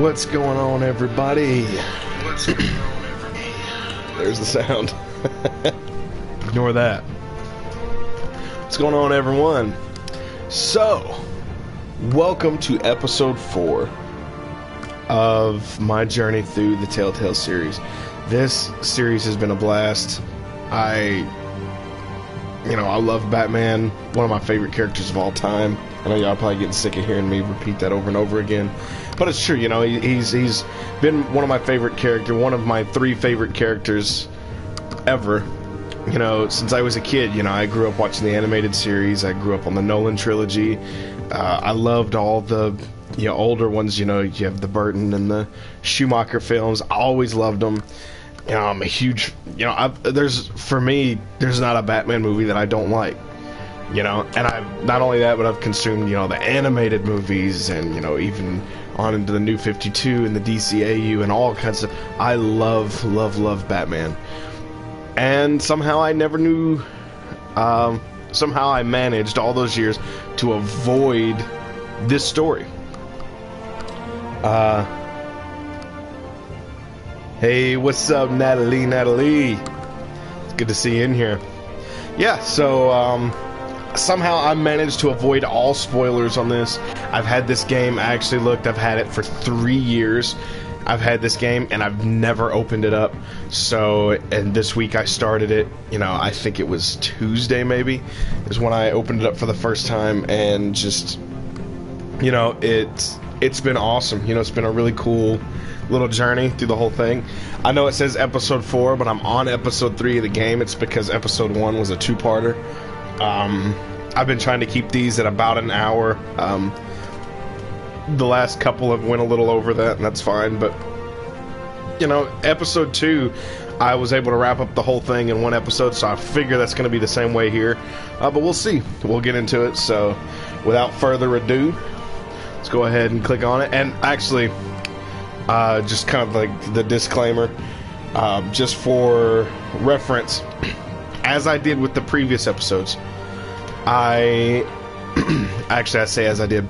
What's going on, everybody? What's going on, everybody? There's the sound. Ignore that. What's going on, everyone? So, welcome to episode 4 of my journey through the Telltale series. This series has been a blast. I love Batman, one of my favorite characters of all time. I know y'all are probably getting sick of hearing me repeat that over and over again, but it's true. He's been one of my favorite characters, one of my 3 favorite characters ever. Since I was a kid. I grew up watching the animated series. I grew up on the Nolan trilogy. I loved all the older ones. You have the Burton and the Schumacher films. I always loved them. I'm a huge, there's not a Batman movie that I don't like, and I've, not only that, but I've consumed, the animated movies and, even on into the New 52 and the DCAU and all kinds of, I love Batman. And somehow I never knew, somehow I managed all those years to avoid this story. Hey, what's up, Natalie? It's good to see you in here. Yeah, so, somehow I managed to avoid all spoilers on this. I've had this game, I actually looked, I've had it for 3 years. I've had this game, and I've never opened it up. So, and this week I started it, I think it was Tuesday, maybe, is when I opened it up for the first time, and just, it's been awesome. It's been a really cool little journey through the whole thing. I know it says episode 4, but I'm on episode 3 of the game. It's because episode 1 was a 2-parter. I've been trying to keep these at about an hour. The last couple have went a little over that, and that's fine, but episode 2 I was able to wrap up the whole thing in one episode, so I figure that's going to be the same way here, but we'll see. We'll get into it. So without further ado, let's go ahead and click on it. And actually, just kind of like the disclaimer, just for reference, as I did with the previous episodes, I say as I did,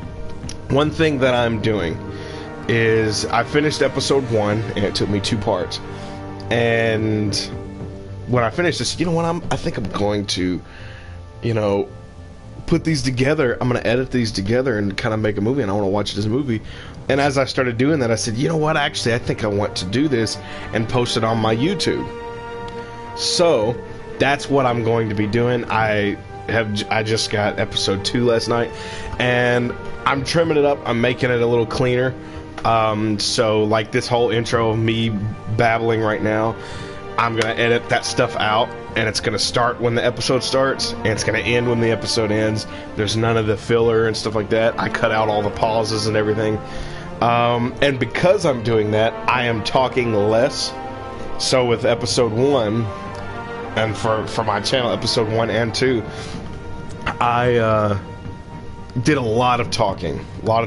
one thing that I'm doing is I finished episode 1, and it took me 2 parts. And when I finished this, I think I'm going to, put these together. I'm going to edit these together and kind of make a movie, and I want to watch this movie. And as I started doing that, I said, actually, I think I want to do this and post it on my YouTube. So that's what I'm going to be doing. I just got episode 2 last night, and I'm trimming it up. I'm making it a little cleaner. So like this whole intro of me babbling right now, I'm gonna edit that stuff out, and it's gonna start when the episode starts, and it's gonna end when the episode ends. There's none of the filler and stuff like that. I cut out all the pauses and everything. And because I'm doing that, I am talking less. So with episode 1, and for my channel, episode 1 and 2, I did a lot of talking, a lot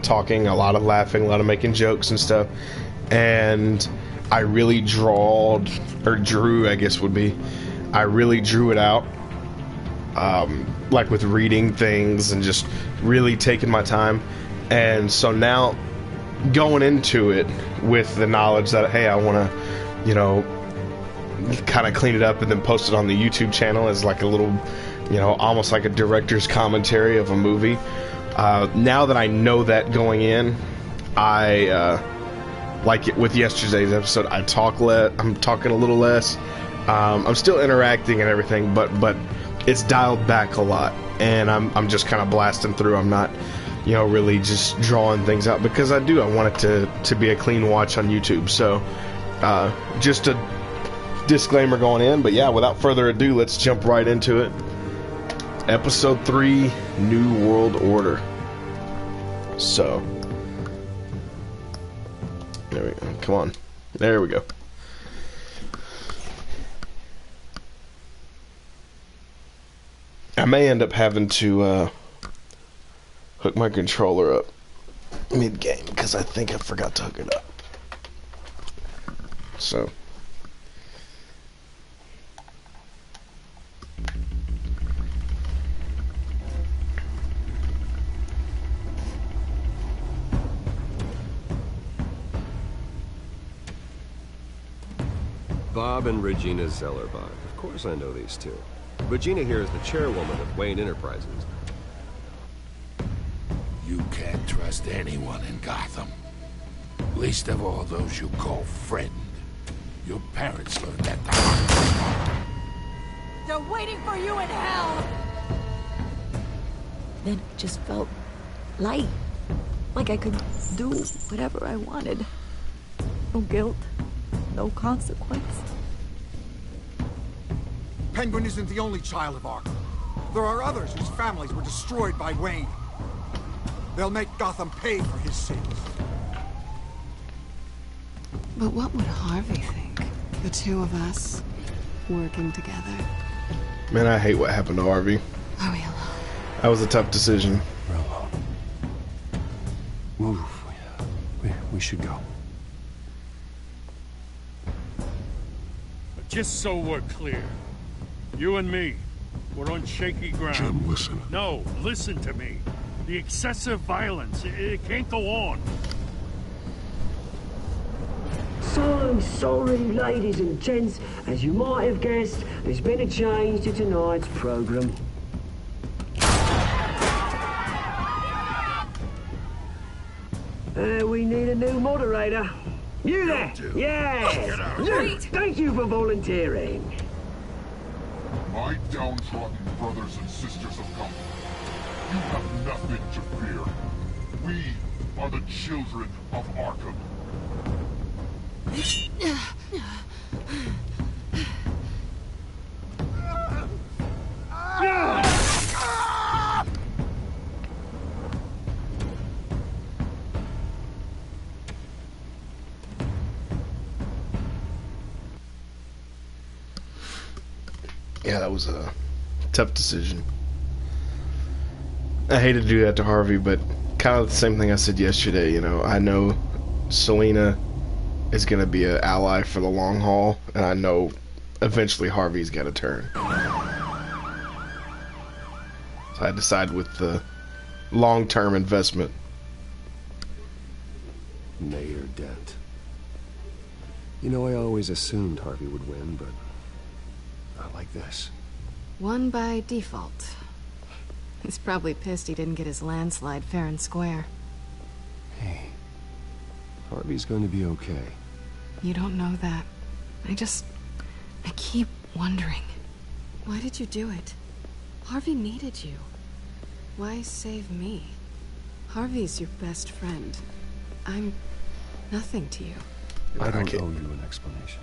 of laughing, a lot of making jokes and stuff, and I really drew, I guess would be, I really drew it out, like with reading things and just really taking my time. And so now, going into it with the knowledge that, hey, I want to, kind of clean it up and then post it on the YouTube channel as like a little, almost like a director's commentary of a movie. Now that I know that going in, I, like it with yesterday's episode, I'm talking a little less. I'm still interacting and everything, but it's dialed back a lot, and I'm just kind of blasting through. I'm not, really just drawing things out, because I want it to be a clean watch on YouTube. So, just a disclaimer going in, but yeah, without further ado, let's jump right into it. Episode 3, New World Order. So, there we go. Come on. There we go. I may end up having to hook my controller up mid-game, because I think I forgot to hook it up. So, Bob and Regina Zellerbach. Of course I know these two. Regina here is the chairwoman of Wayne Enterprises. You can't trust anyone in Gotham. Least of all those you call friend. Your parents learned that the hard way. They're waiting for you in hell! Then it just felt light. Like I could do whatever I wanted. No guilt, no consequence. Penguin isn't the only child of Arkham. There are others whose families were destroyed by Wayne. They'll make Gotham pay for his sins. But what would Harvey think? The two of us working together. Man, I hate what happened to Harvey. Are we alone? That was a tough decision. We're alone. Move. We should go. But just so we're clear, you and me, we're on shaky ground. Jim, listen. No, listen to me. The excessive violence, it can't go on. So sorry, ladies and gents. As you might have guessed, there's been a change to tonight's program. We need a new moderator. You there? Yes! You! Thank you for volunteering. My downtrodden brothers and sisters of Gotham, you have nothing to fear. We are the children of Arkham. Yeah, that was a tough decision. I hate to do that to Harvey, but kind of the same thing I said yesterday. You know, I know Selina is going to be an ally for the long haul, and I know eventually Harvey's got to turn. So I decide with the long-term investment. Mayor Dent. You know, I always assumed Harvey would win, but not like this. Won by default. He's probably pissed he didn't get his landslide fair and square. Hey, Harvey's going to be okay. You don't know that. I keep wondering. Why did you do it? Harvey needed you. Why save me? Harvey's your best friend. I'm nothing to you. I don't owe you an explanation.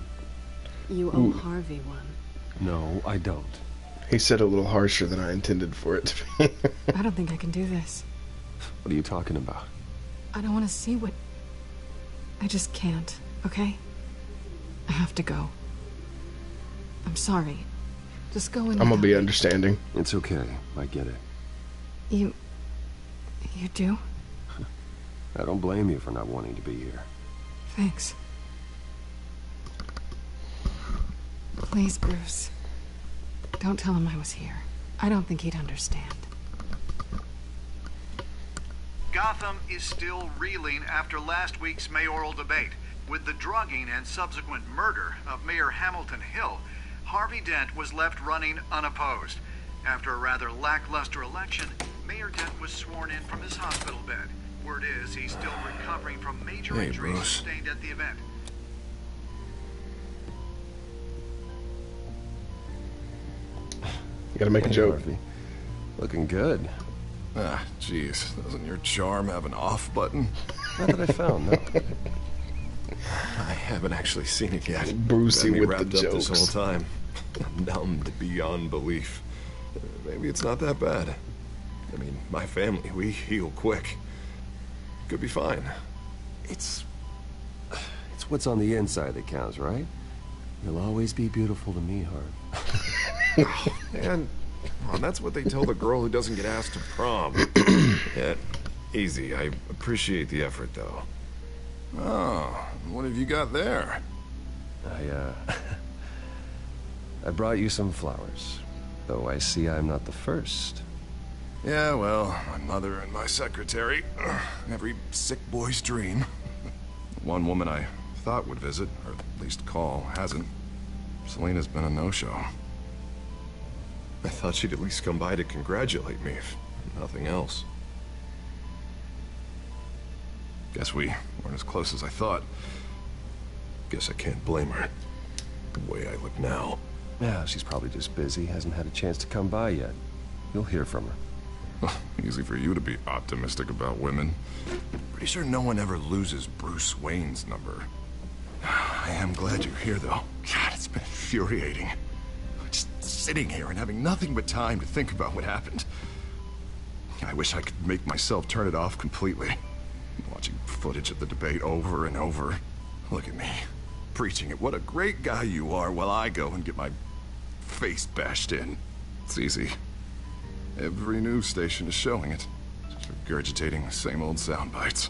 You owe Harvey one. No, I don't. He said a little harsher than I intended for it to be. I don't think I can do this. What are you talking about? I don't want to see what... I just can't, okay? I have to go. I'm sorry. Just go and... I'm gonna be understanding. It's okay. I get it. You do? I don't blame you for not wanting to be here. Thanks. Please, Bruce. Don't tell him I was here. I don't think he'd understand. Gotham is still reeling after last week's mayoral debate. With the drugging and subsequent murder of Mayor Hamilton Hill, Harvey Dent was left running unopposed. After a rather lackluster election, Mayor Dent was sworn in from his hospital bed. Word is he's still recovering from major injuries sustained at the event. You gotta make a joke. Harvey. Looking good. Ah, jeez. Doesn't your charm have an off button? Not that I found, no. I haven't actually seen it yet. Brucey Got me with wrapped the up this jokes. whole time. I'm numbed beyond belief. Maybe it's not that bad. I mean, my family, we heal quick. Could be fine. It's what's on the inside that counts, right? You'll always be beautiful to me, Harv. And come on, that's what they tell the girl who doesn't get asked to prom. Yeah, easy. I appreciate the effort, though. Oh, what have you got there? I brought you some flowers. Though I see I'm not the first. Yeah, well, my mother and my secretary. Every sick boy's dream. One woman I thought would visit, or at least call, hasn't. Selena's been a no-show. I thought she'd at least come by to congratulate me, if nothing else. Guess we weren't as close as I thought. Guess I can't blame her. The way I look now. Yeah, she's probably just busy, hasn't had a chance to come by yet. You'll hear from her. Easy for you to be optimistic about women. Pretty sure no one ever loses Bruce Wayne's number. I am glad you're here, though. God, it's been infuriating. Just sitting here and having nothing but time to think about what happened. I wish I could make myself turn it off completely. Watching footage of the debate over and over. Look at me, preaching it. What a great guy you are, while I go and get my face bashed in. It's easy. Every news station is showing it. Just regurgitating the same old sound bites.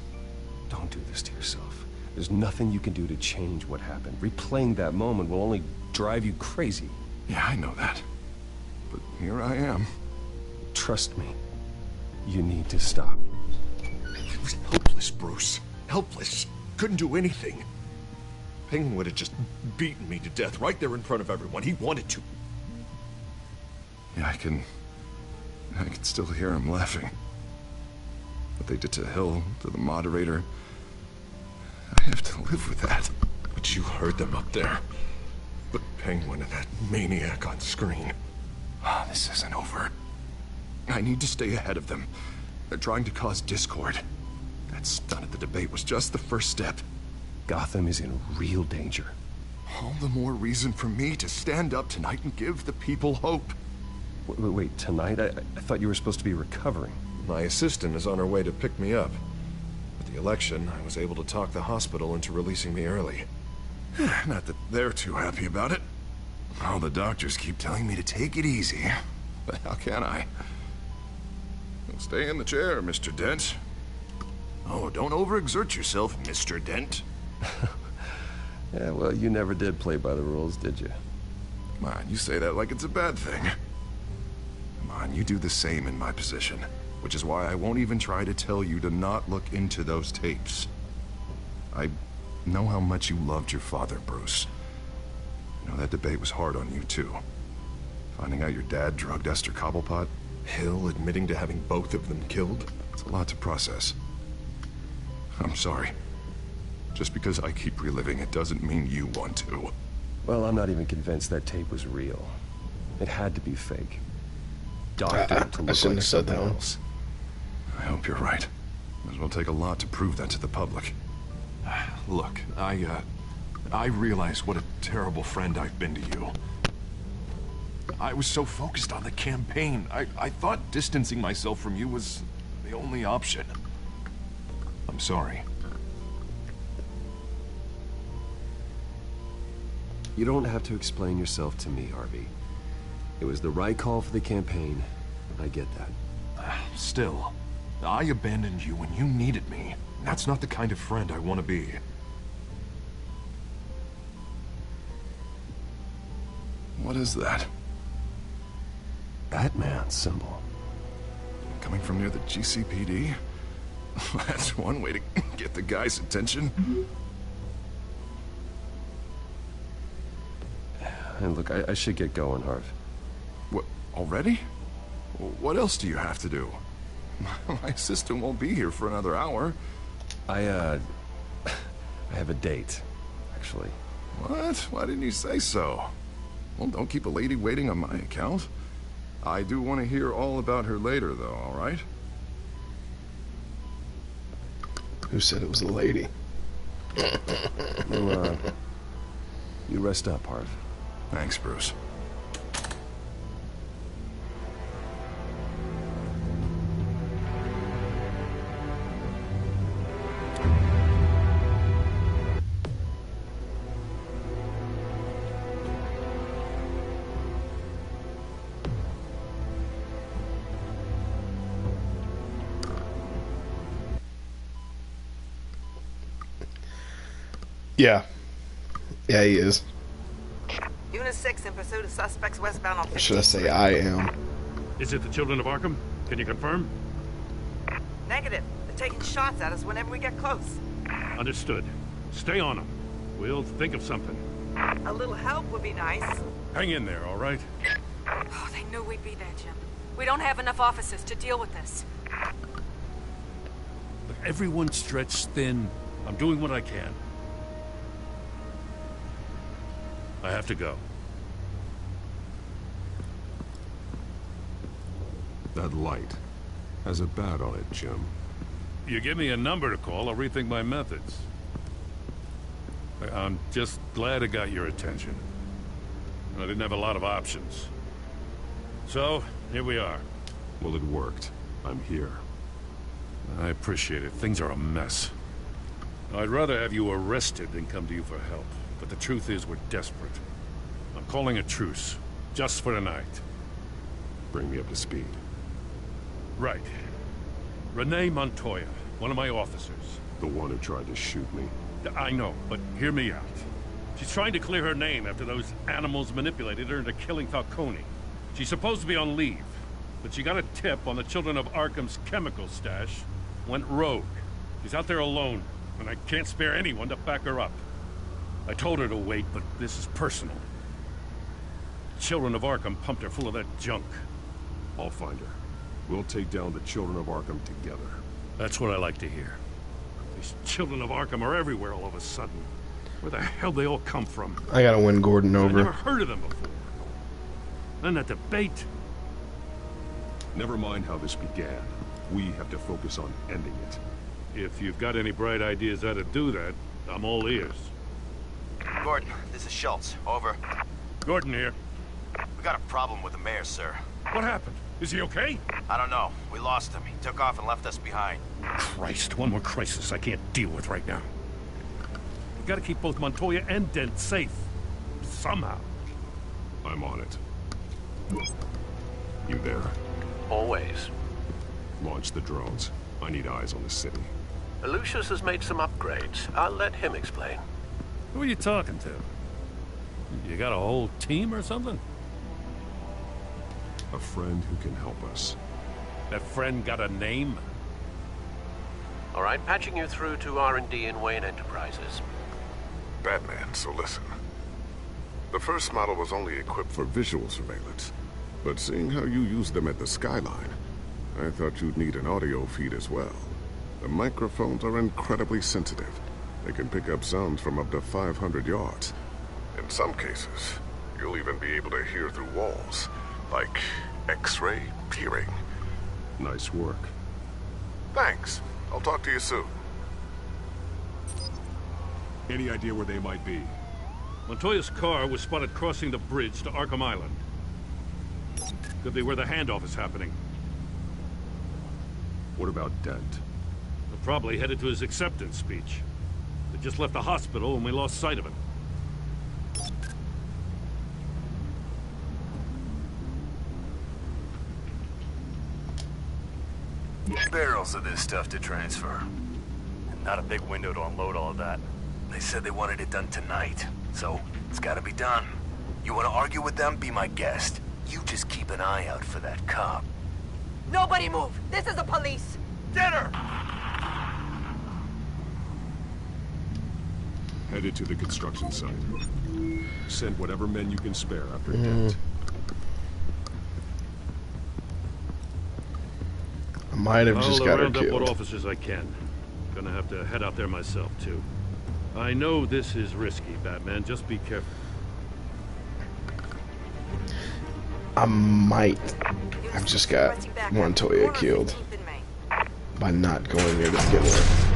Don't do this to yourself. There's nothing you can do to change what happened. Replaying that moment will only drive you crazy. Yeah, I know that. But here I am. Trust me. You need to stop. It was helpless, Bruce. Helpless. Couldn't do anything. Penguin would have just beaten me to death right there in front of everyone. He wanted to. Yeah, I can still hear him laughing. What they did to Hill, to the moderator. I have to live with that. But you heard them up there. But Penguin and that maniac on screen. This isn't over. I need to stay ahead of them. They're trying to cause discord. That stunt at the debate was just the first step. Gotham is in real danger. All the more reason for me to stand up tonight and give the people hope. Wait, tonight? I thought you were supposed to be recovering. My assistant is on her way to pick me up. At the election, I was able to talk the hospital into releasing me early. Not that they're too happy about it. All the doctors keep telling me to take it easy. But how can I? Stay in the chair, Mr. Dent. Oh, don't overexert yourself, Mr. Dent. Yeah, well, you never did play by the rules, did you? Come on, you say that like it's a bad thing. Come on, you do the same in my position. Which is why I won't even try to tell you to not look into those tapes. I know how much you loved your father, Bruce. You know, that debate was hard on you, too. Finding out your dad drugged Esther Cobblepot, Hill admitting to having both of them killed. It's a lot to process. I'm sorry. Just because I keep reliving it doesn't mean you want to. Well, I'm not even convinced that tape was real. It had to be fake. Doctored to look like something else. I hope you're right. It will take a lot to prove that to the public. Look, I realize what a terrible friend I've been to you. I was so focused on the campaign. I thought distancing myself from you was the only option. I'm sorry. You don't have to explain yourself to me, Harvey. It was the right call for the campaign. I get that. Still, I abandoned you when you needed me. That's not the kind of friend I want to be. What is that? Batman symbol. Coming from near the GCPD? That's one way to get the guy's attention. And look, I should get going, Harv. What, already? What else do you have to do? My assistant won't be here for another hour. I have a date, actually. What? Why didn't you say so? Well, don't keep a lady waiting on my account. I do want to hear all about her later, though, all right? Who said it was a lady? You rest up, Harv. Thanks, Bruce. Yeah. Yeah, he is. Unit 6 in pursuit of suspects westbound on 15th. Or should I say I am? Is it the children of Arkham? Can you confirm? Negative. They're taking shots at us whenever we get close. Understood. Stay on them. We'll think of something. A little help would be nice. Hang in there, all right? Oh, they knew we'd be there, Jim. We don't have enough officers to deal with this. Look, everyone's stretched thin. I'm doing what I can. I have to go. That light has a bat on it, Jim. You give me a number to call, I'll rethink my methods. I'm just glad it got your attention. I didn't have a lot of options. So, here we are. Well, it worked. I'm here. I appreciate it. Things are a mess. I'd rather have you arrested than come to you for help. But the truth is, we're desperate. I'm calling a truce. Just for tonight. Bring me up to speed. Right. Renee Montoya, one of my officers. The one who tried to shoot me. I know, but hear me out. She's trying to clear her name after those animals manipulated her into killing Falcone. She's supposed to be on leave, but she got a tip on the Children of Arkham's chemical stash, went rogue. She's out there alone, and I can't spare anyone to back her up. I told her to wait, but this is personal. Children of Arkham pumped her full of that junk. I'll find her. We'll take down the Children of Arkham together. That's what I like to hear. These Children of Arkham are everywhere all of a sudden. Where the hell they all come from? I gotta win Gordon I've over. never heard of them before. Then that debate. Never mind how this began. We have to focus on ending it. If you've got any bright ideas how to do that, I'm all ears. Gordon, this is Schultz. Over. Gordon here. We got a problem with the mayor, sir. What happened? Is he okay? I don't know. We lost him. He took off and left us behind. Christ, one more crisis I can't deal with right now. We gotta keep both Montoya and Dent safe. Somehow. I'm on it. You there? Always. Launch the drones. I need eyes on the city. Lucius has made some upgrades. I'll let him explain. Who are you talking to? You got a whole team or something? A friend who can help us. That friend got a name? All right, patching you through to R&D in Wayne Enterprises. Batman, so listen. The first model was only equipped for visual surveillance, but seeing how you use them at the Skyline, I thought you'd need an audio feed as well. The microphones are incredibly sensitive. They can pick up sounds from up to 500 yards. In some cases, you'll even be able to hear through walls, like X-ray hearing. Nice work. Thanks. I'll talk to you soon. Any idea where they might be? Montoya's car was spotted crossing the bridge to Arkham Island. Could be where the handoff is happening. What about Dent? They're probably headed to his acceptance speech. They just left the hospital and we lost sight of him. Barrels of this stuff to transfer. Not a big window to unload all of that. They said they wanted it done tonight, so it's gotta be done. You wanna argue with them? Be my guest. You just keep an eye out for that cop. Nobody move! This is the police! Get her! Headed to the construction site. Send whatever men you can spare after Dent. I might have just got her round up what killed. officers I can. Gonna have to head out there myself, too. I know this is risky, Batman. Just be careful. I might have just got Montoya killed by not going there to begin with.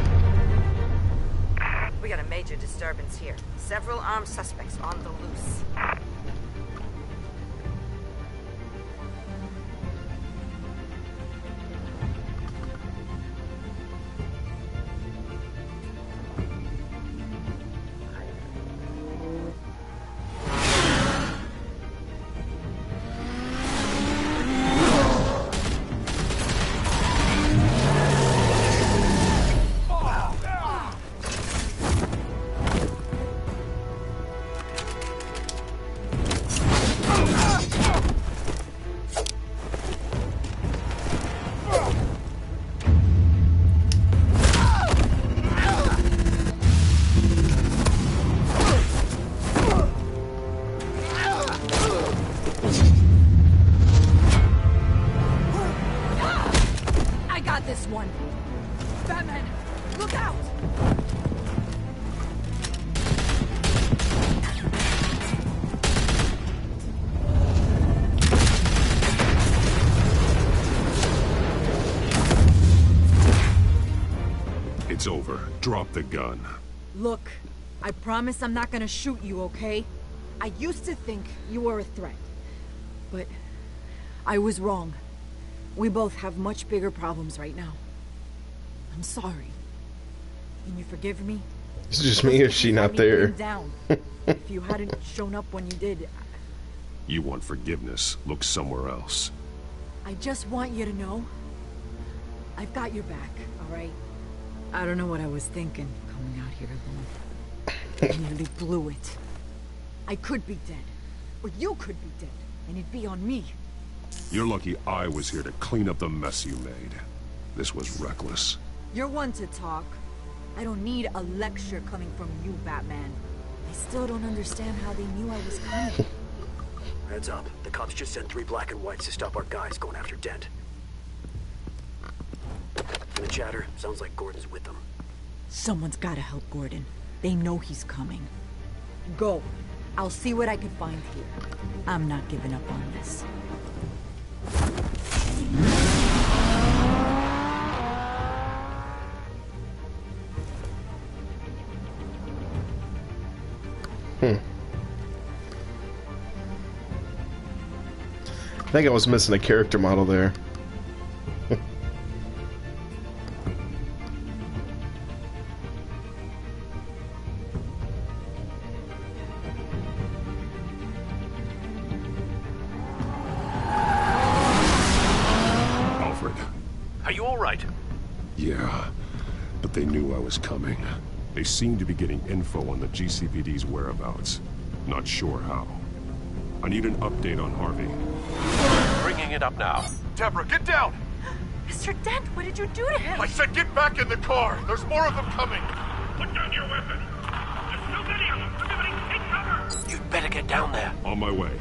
We got a major disturbance here. Several armed suspects on the loose. this one. Batman, look out! It's over. Drop the gun. Look, I promise I'm not gonna shoot you, okay? I used to think you were a threat. But I was wrong. We both have much bigger problems right now. I'm sorry. Can you forgive me? It's just me if she not there. Down. If you hadn't shown up when you did, You want forgiveness? Look somewhere else. I just want you to know I've got your back, all right? I don't know what I was thinking coming out here alone. I nearly blew it. I could be dead, or you could be dead, and it'd be on me. You're lucky I was here to clean up the mess you made. This was reckless. You're one to talk. I don't need a lecture coming from you, Batman. I still don't understand how they knew I was coming. Heads up. The cops just sent 3 black and whites to stop our guys going after Dent. In the chatter, sounds like Gordon's with them. Someone's gotta help Gordon. They know he's coming. Go. I'll see what I can find here. I'm not giving up on this. I think I was missing a character model there. Alfred. Are you all right? Yeah, but they knew I was coming. They seem to be getting info on the GCPD's whereabouts. Not sure how. I need an update on Harvey. Bringing it up now. Deborah, get down! Mr. Dent, what did you do to him? I said get back in the car! There's more of them coming! Put down your weapon. There's too many of them. Everybody take cover. You'd better get down there. On my way.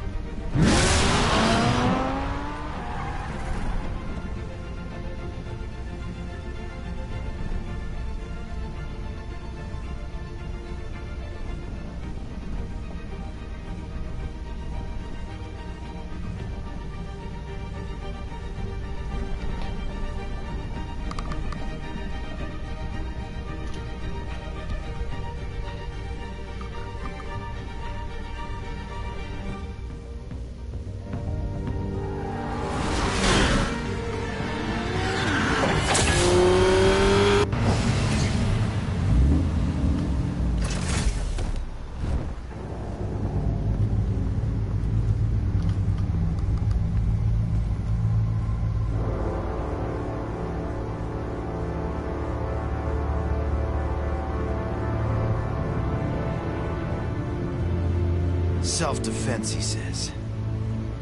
Self-defense, he says.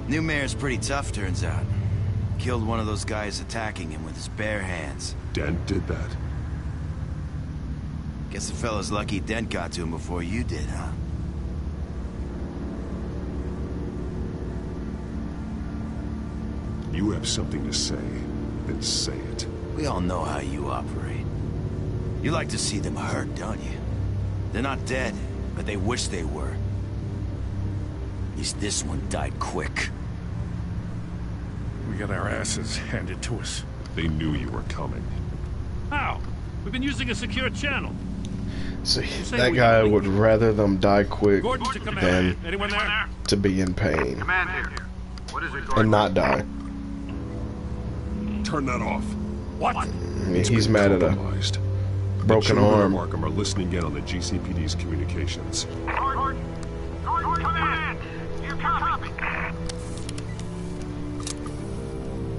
New mayor's pretty tough, turns out. Killed one of those guys attacking him with his bare hands. Dent did that. Guess the fella's lucky Dent got to him before you did, huh? You have something to say, then say it. We all know how you operate. You like to see them hurt, don't you? They're not dead, but they wish they were. At least this one died quick. We got our asses handed to us. They knew you were coming. How? We've been using a secure channel. See, that guy would rather them die quick Gordon to command. than Anyone there? to be in pain Command here. What is it, Gordon? and not die. Turn that off. What? I mean, he's mad at a broken the children arm. of Arkham are listening in on the GCPD's communications. Gordon, command. You copy?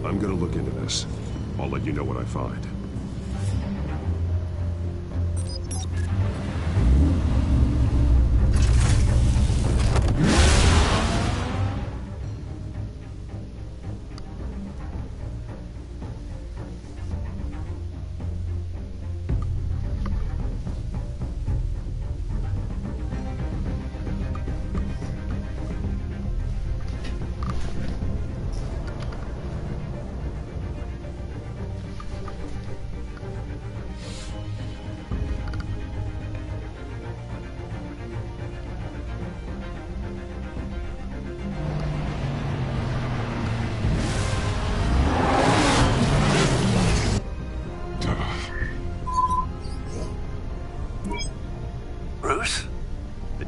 I'm gonna look into this. I'll let you know what I find.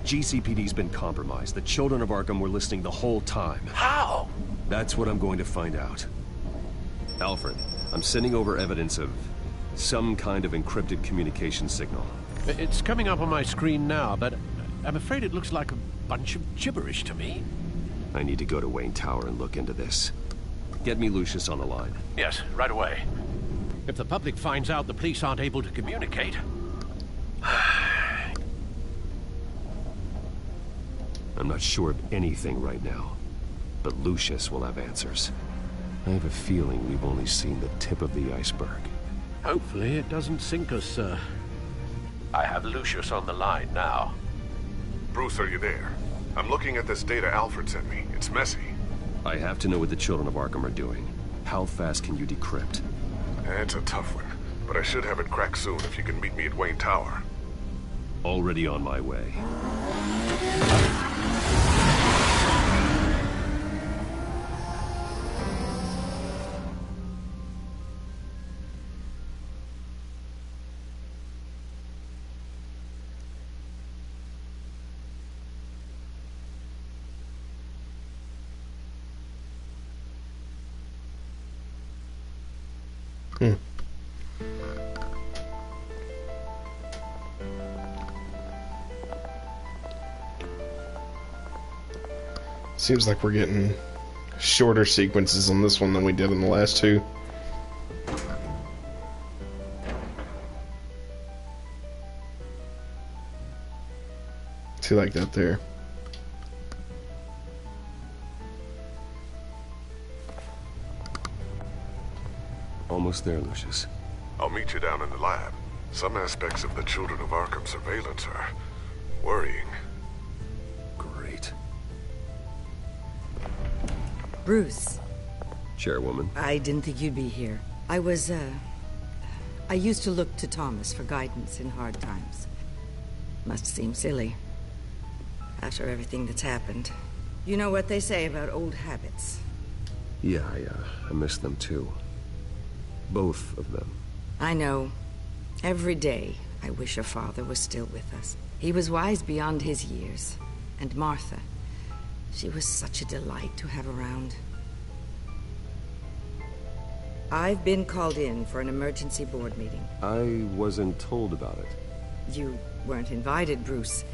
GCPD's been compromised. The children of Arkham were listening the whole time. How? That's what I'm going to find out. Alfred, I'm sending over evidence of some kind of encrypted communication signal. It's coming up on my screen now, but I'm afraid it looks like a bunch of gibberish to me. I need to go to Wayne Tower and look into this. Get me Lucius on the line. Yes, right away. If the public finds out the police aren't able to communicate... I'm not sure of anything right now, but Lucius will have answers. I have a feeling we've only seen the tip of the iceberg. Hopefully it doesn't sink us, sir. I have Lucius on the line now. Bruce, are you there? I'm looking at this data Alfred sent me. It's messy. I have to know what the children of Arkham are doing. How fast can you decrypt? It's a tough one, but I should have it cracked soon if you can meet me at Wayne Tower. Already on my way. Seems like we're getting shorter sequences on this one than we did in the last two. See, like that there. Almost there, Lucius. I'll meet you down in the lab. Some aspects of the Children of Arkham surveillance are worrying. Great. Bruce. Chairwoman. I didn't think you'd be here. I used to look to Thomas for guidance in hard times. Must seem silly. After everything that's happened. You know what they say about old habits. Yeah, I miss them too. Both of them. I know. Every day, I wish your father was still with us. He was wise beyond his years. And Martha, she was such a delight to have around. I've been called in for an emergency board meeting. I wasn't told about it. You weren't invited, Bruce.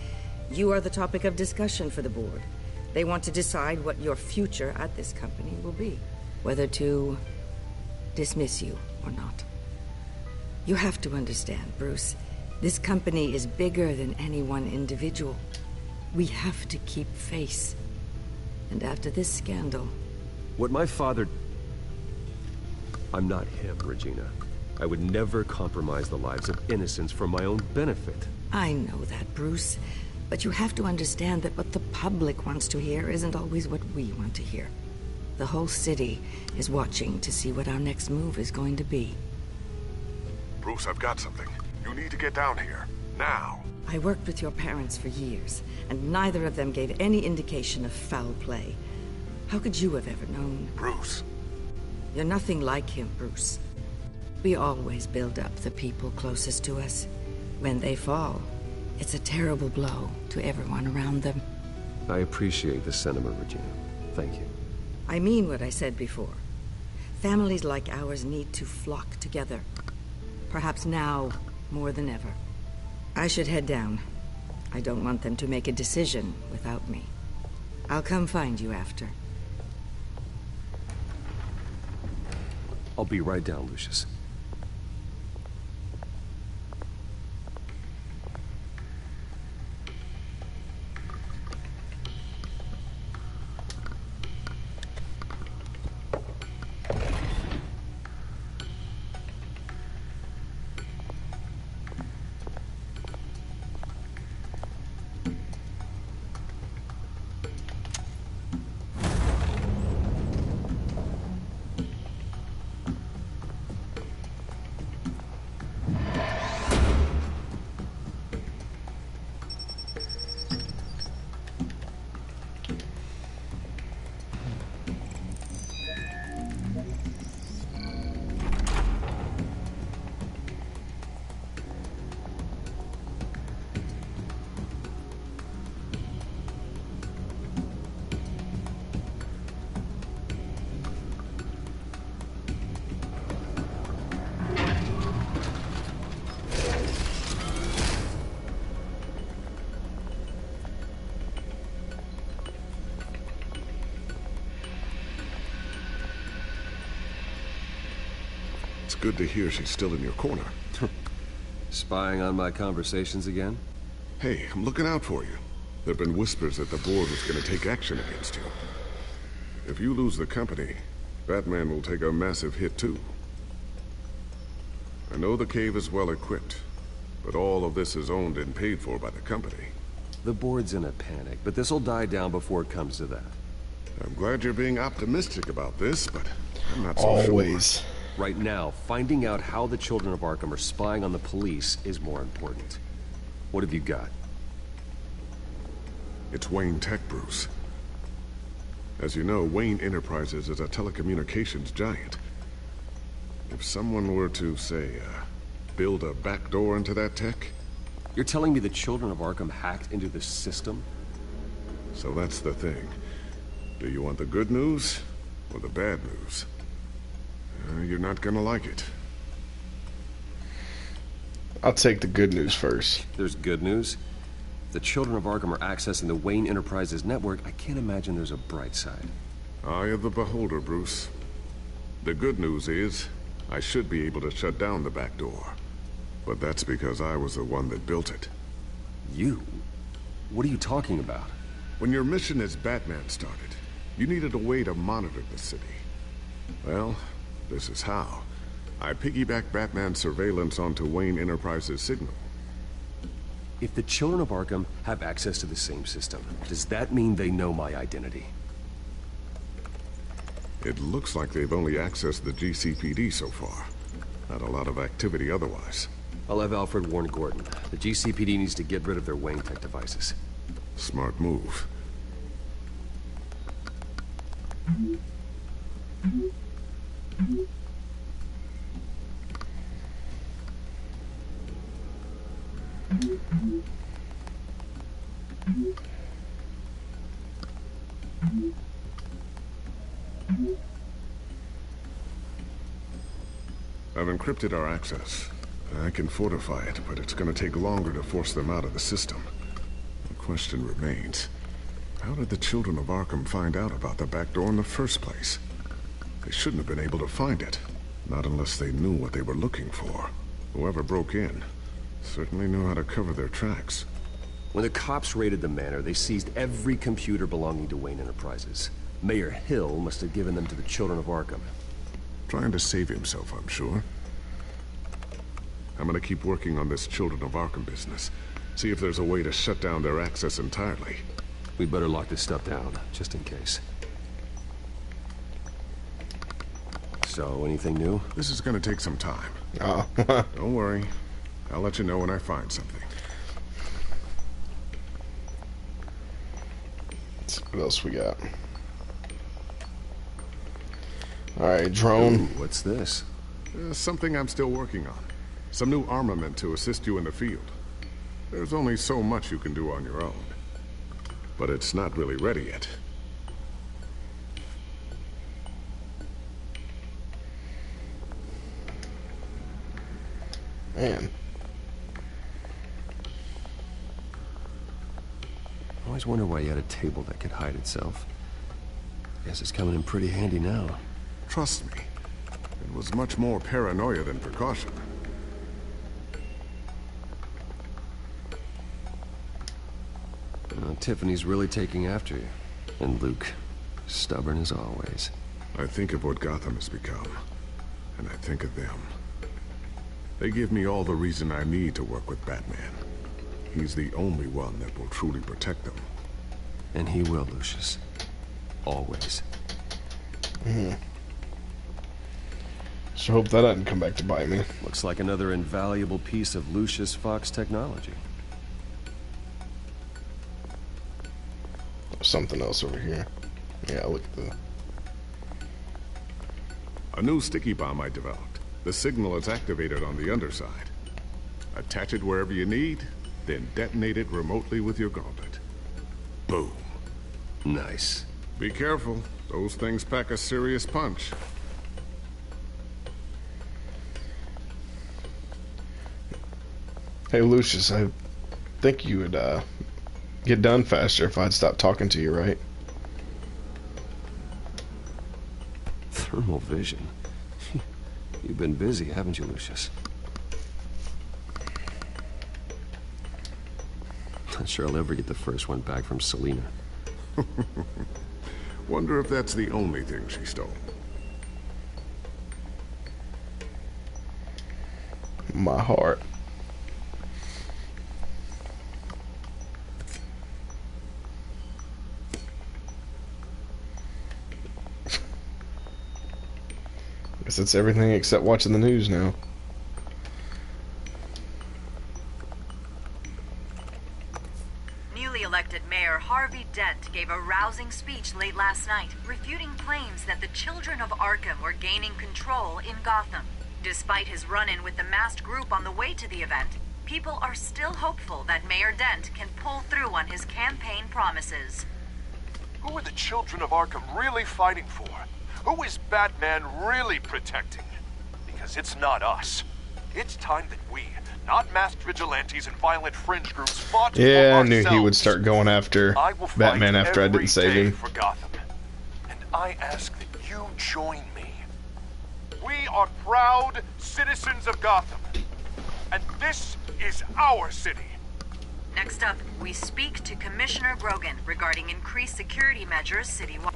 You are the topic of discussion for the board. They want to decide what your future at this company will be. Whether to dismiss you or not. You have to understand, Bruce. This company is bigger than any one individual. We have to keep face. And after this scandal... What my father... I'm not him, Regina. I would never compromise the lives of innocents for my own benefit. I know that, Bruce. But you have to understand that what the public wants to hear isn't always what we want to hear. The whole city is watching to see what our next move is going to be. Bruce, I've got something. You need to get down here. Now. I worked with your parents for years, and neither of them gave any indication of foul play. How could you have ever known? Bruce. You're nothing like him, Bruce. We always build up the people closest to us. When they fall, it's a terrible blow to everyone around them. I appreciate the sentiment, Regina. Thank you. I mean what I said before. Families like ours need to flock together. Perhaps now, more than ever. I should head down. I don't want them to make a decision without me. I'll come find you after. I'll be right down, Lucius. good to hear she's still in your corner. Spying on my conversations again? Hey, I'm looking out for you. There have been whispers that the board was going to take action against you. If you lose the company, Batman will take a massive hit too. I know the cave is well equipped, but all of this is owned and paid for by the company. The board's in a panic, but this'll die down before it comes to that. I'm glad you're being optimistic about this, but I'm not so Always. sure. Right now, finding out how the Children of Arkham are spying on the police is more important. What have you got? It's Wayne Tech, Bruce. As you know, Wayne Enterprises is a telecommunications giant. If someone were to, say, build a backdoor into that tech... You're telling me the Children of Arkham hacked into this system? So that's the thing. Do you want the good news or the bad news? You're not gonna like it. I'll take the good news first. There's good news. If the Children of Arkham are accessing the Wayne Enterprises network, I can't imagine there's a bright side. Eye of the beholder, Bruce. The good news is, I should be able to shut down the back door. But that's because I was the one that built it. You? What are you talking about? When your mission as Batman started, you needed a way to monitor the city. Well, this is how. I piggybacked Batman's surveillance onto Wayne Enterprises' signal. If the Children of Arkham have access to the same system, does that mean they know my identity? It looks like they've only accessed the GCPD so far. Not a lot of activity otherwise. I'll have Alfred warn Gordon. The GCPD needs to get rid of their Wayne Tech devices. Smart move. I've encrypted our access. I can fortify it, but it's going to take longer to force them out of the system. The question remains, how did the Children of Arkham find out about the back door in the first place? They shouldn't have been able to find it. Not unless they knew what they were looking for. Whoever broke in certainly knew how to cover their tracks. When the cops raided the manor, they seized every computer belonging to Wayne Enterprises. Mayor Hill must have given them to the Children of Arkham. Trying to save himself, I'm sure. I'm gonna keep working on this Children of Arkham business. See if there's a way to shut down their access entirely. We better lock this stuff down, just in case. So, anything new? This is gonna take some time. Oh. Don't worry. I'll let you know when I find something. Let's see what else we got. Alright, drone. Ooh, what's this? Something I'm still working on. Some new armament to assist you in the field. There's only so much you can do on your own. But it's not really ready yet. Man. I always wonder why you had a table that could hide itself. Guess it's coming in pretty handy now. Trust me, it was much more paranoia than precaution. Tiffany's really taking after you. And Luke, stubborn as always. I think of what Gotham has become, and I think of them. They give me all the reason I need to work with Batman. He's the only one that will truly protect them. And he will, Lucius. Always. So hope that doesn't come back to bite me. Looks like another invaluable piece of Lucius Fox technology. Something else over here. Yeah, look at the... A new sticky bomb I developed. The signal is activated on the underside. Attach it wherever you need, then detonate it remotely with your gauntlet. Boom. Nice. Be careful. Those things pack a serious punch. Hey, Lucius, I think you would, get done faster if I'd stop talking to you, right? Thermal vision. You've been busy, haven't you, Lucius? Not sure I'll ever get the first one back from Selena. Wonder if that's the only thing she stole. My heart. Guess it's everything except watching the news now. Newly elected Mayor Harvey Dent gave a rousing speech late last night, refuting claims that the children of Arkham were gaining control in Gotham. Despite his run-in with the masked group on the way to the event, people are still hopeful that Mayor Dent can pull through on his campaign promises. Who are the children of Arkham really fighting for? Who is Batman really protecting? Because it's not us. It's time that we, not masked vigilantes and violent fringe groups, fought for Yeah, I ourselves. knew he would start going after Batman after I didn't save him. For Gotham. And I ask that you join me. We are proud citizens of Gotham. And this is our city. Next up, we speak to Commissioner Grogan regarding increased security measures citywide.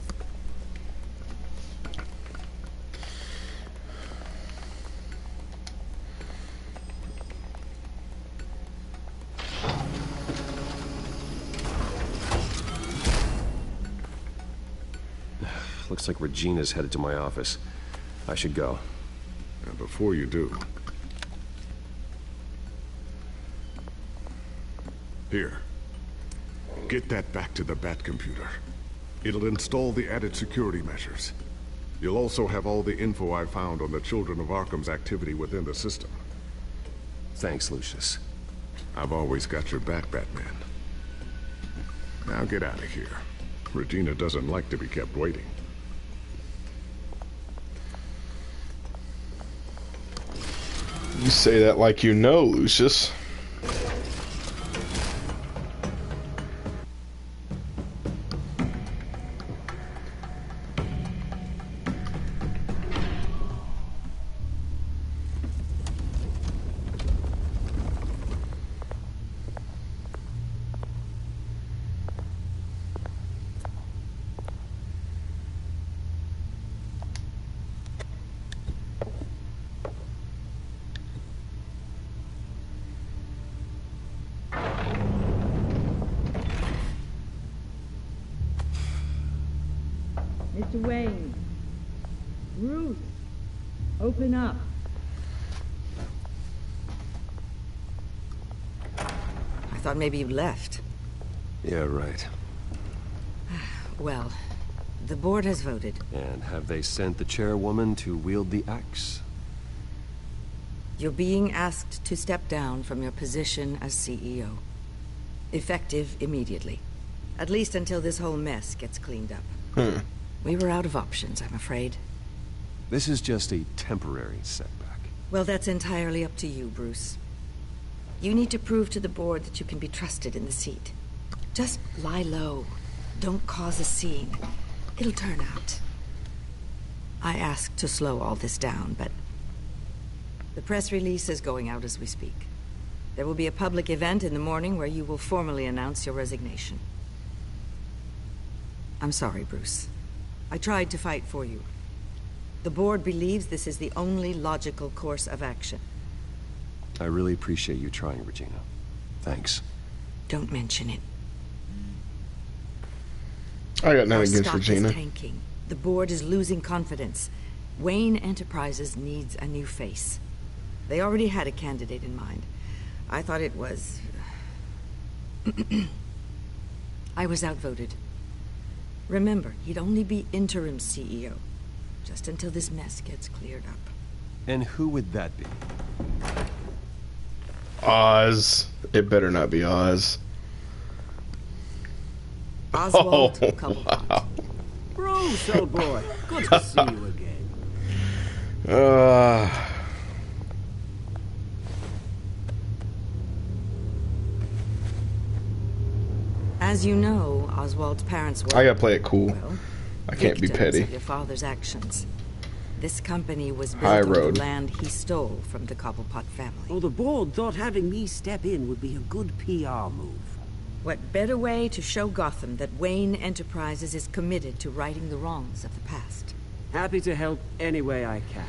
Looks like Regina's headed to my office. I should go. And before you do... Here. Get that back to the Bat computer. It'll install the added security measures. You'll also have all the info I found on the Children of Arkham's activity within the system. Thanks, Lucius. I've always got your back, Batman. Now get out of here. Regina doesn't like to be kept waiting. You say that like you know, Lucius. Mr. Wayne. Ruth. Open up. I thought maybe you left. Yeah, right. Well, the board has voted. And have they sent the chairwoman to wield the axe? You're being asked to step down from your position as CEO. Effective immediately. At least until this whole mess gets cleaned up. We were out of options, I'm afraid. This is just a temporary setback. Well, that's entirely up to you, Bruce. You need to prove to the board that you can be trusted in the seat. Just lie low. Don't cause a scene. It'll turn out. I asked to slow all this down, but the press release is going out as we speak. There will be a public event in the morning where you will formally announce your resignation. I'm sorry, Bruce. I tried to fight for you. The board believes this is the only logical course of action. I really appreciate you trying, Regina. Thanks. Don't mention it. I got nothing Our against stock Regina. is tanking. The board is losing confidence. Wayne Enterprises needs a new face. They already had a candidate in mind. I thought it was... I was outvoted. Remember, he'd only be interim CEO, just until this mess gets cleared up. And who would that be? Oz. It better not be Oz. Oswald wow. Bruce, old boy. Good to see you again. As you know, Oswald's parents were... I gotta play it cool. Well, I can't be victims petty. of your father's actions. This company was High built on road. the land he stole from the Cobblepot family. Oh, the board thought having me step in would be a good PR move. What better way to show Gotham that Wayne Enterprises is committed to righting the wrongs of the past? Happy to help any way I can.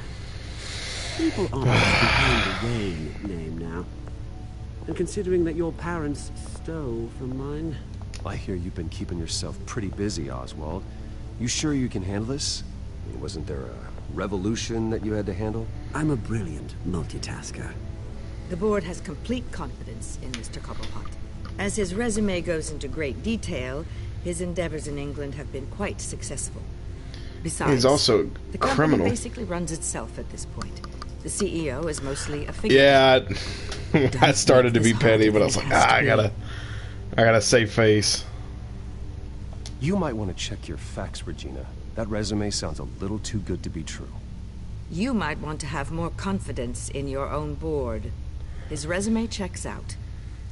People aren't behind the Wayne name now. And considering that your parents stole from mine... I hear you've been keeping yourself pretty busy, Oswald. You sure you can handle this? I mean, wasn't there a revolution that you had to handle? I'm a brilliant multitasker. The board has complete confidence in Mr. Cobblepot. As his resume goes into great detail, his endeavors in England have been quite successful. Besides, he's also the a company criminal. basically runs itself at this point. The CEO is mostly a figure. Yeah, I started to be petty, but I was like, I gotta save face. You might want to check your facts, Regina. That resume sounds a little too good to be true. You might want to have more confidence in your own board. His resume checks out,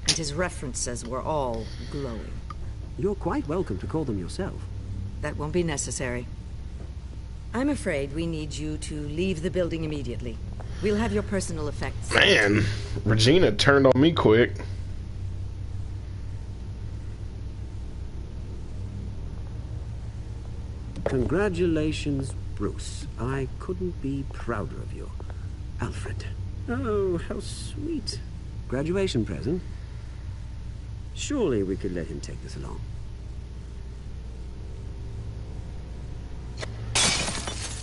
and his references were all glowing. You're quite welcome to call them yourself. That won't be necessary. I'm afraid we need you to leave the building immediately. We'll have your personal effects. Man, Regina turned on me quick. Congratulations, Bruce. I couldn't be prouder of you. Alfred. Oh, how sweet. Graduation present. Surely we could let him take this along.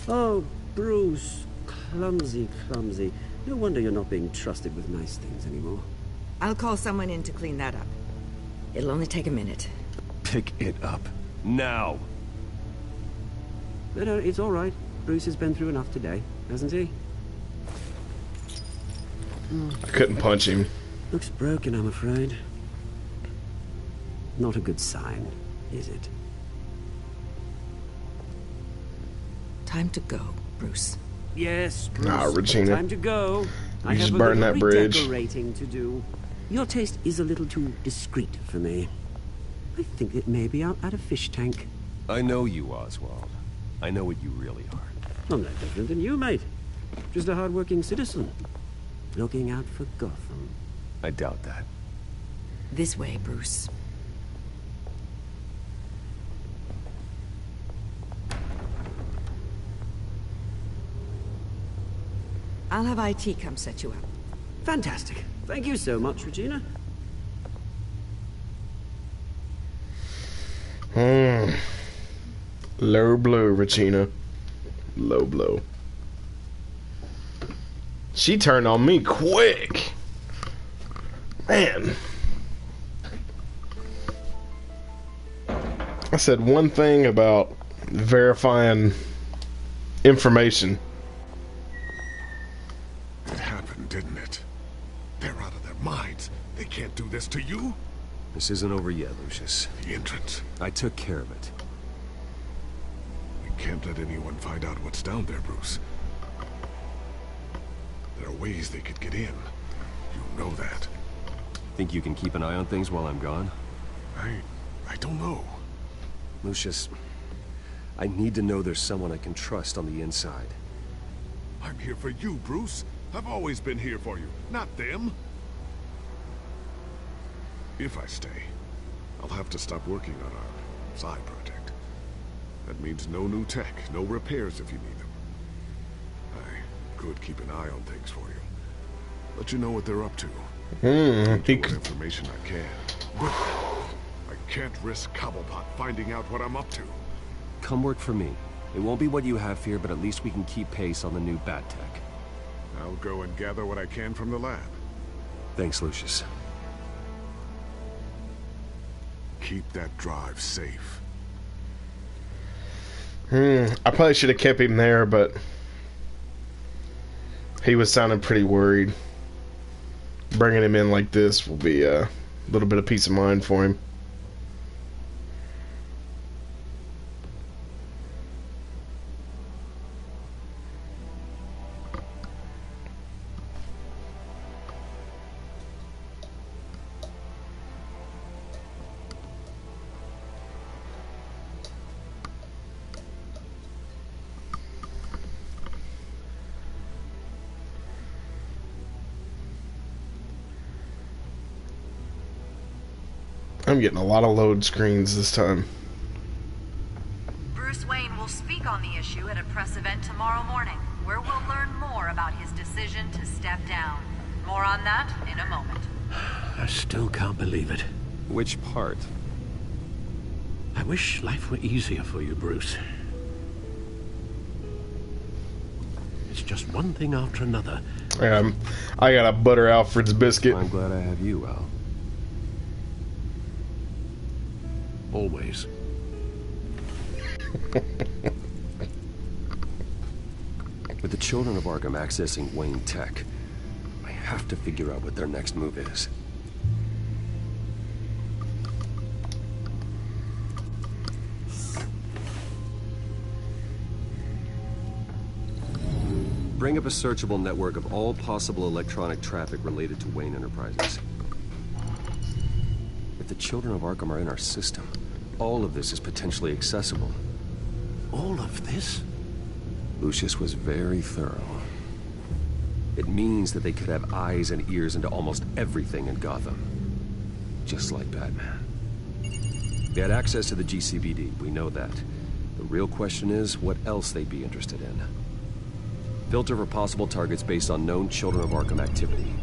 Oh, Bruce. Clumsy, clumsy. No wonder you're not being trusted with nice things anymore. I'll call someone in to clean that up. It'll only take a minute. Pick it up. Now! But it's all right. Bruce has been through enough today, hasn't he? I couldn't punch him. Looks broken, I'm afraid. Not a good sign, is it? Time to go, Bruce. Yes, Bruce. Nah, Regina. Time to go. You just burned that bridge. Redecorating to do. Your taste is a little too discreet for me. I think it may be out at a fish tank. I know you, Oswald. I know what you really are. I'm no different than you, mate. Just a hard-working citizen. Looking out for Gotham. I doubt that. This way, Bruce. I'll have IT come set you up. Fantastic. Thank you so much, Regina. Low blow, Regina. Low blow. She turned on me quick. Man. I said one thing about verifying information. It happened, didn't it? They're out of their minds. They can't do this to you. This isn't over yet, Lucius. The entrance. I took care of it. We can't let anyone find out what's down there, Bruce. There are ways they could get in. You know that. Think you can keep an eye on things while I'm gone? I don't know. Lucius, I need to know there's someone I can trust on the inside. I'm here for you, Bruce. I've always been here for you, not them. If I stay, I'll have to stop working on our side project. That means no new tech, no repairs if you need them. I could keep an eye on things for you. Let you know what they're up to. What information I can. But I can't risk Cobblepot finding out what I'm up to. Come work for me. It won't be what you have here, but at least we can keep pace on the new bat tech. I'll go and gather what I can from the lab. Thanks, Lucius. Keep that drive safe. I probably should have kept him there, but he was sounding pretty worried. Bringing him in like this will be a little bit of peace of mind for him. I'm getting a lot of load screens this time. Bruce Wayne will speak on the issue at a press event tomorrow morning, where we'll learn more about his decision to step down. More on that in a moment. I still can't believe it. Which part? I wish life were easier for you, Bruce. It's just one thing after another. I gotta butter Alfred's biscuit. I'm glad I have you, Al. Always. With the children of Arkham accessing Wayne Tech, I have to figure out what their next move is. Bring up a searchable network of all possible electronic traffic related to Wayne Enterprises. If the children of Arkham are in our system, all of this is potentially accessible. All of this? Lucius was very thorough. It means that they could have eyes and ears into almost everything in Gotham. Just like Batman. They had access to the GCPD, we know that. The real question is, what else they'd be interested in. Filter for possible targets based on known Children of Arkham activity.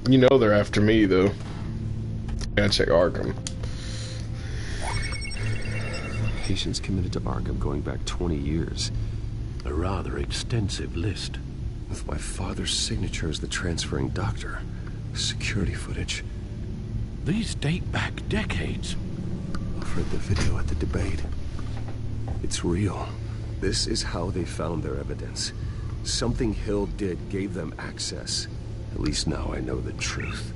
You know they're after me, though. Gotta check Arkham. Patients committed to Arkham going back 20 years. A rather extensive list. With my father's signature as the transferring doctor. Security footage. These date back decades. I've read the video at the debate. It's real. This is how they found their evidence. Something Hill did gave them access. At least now I know the truth.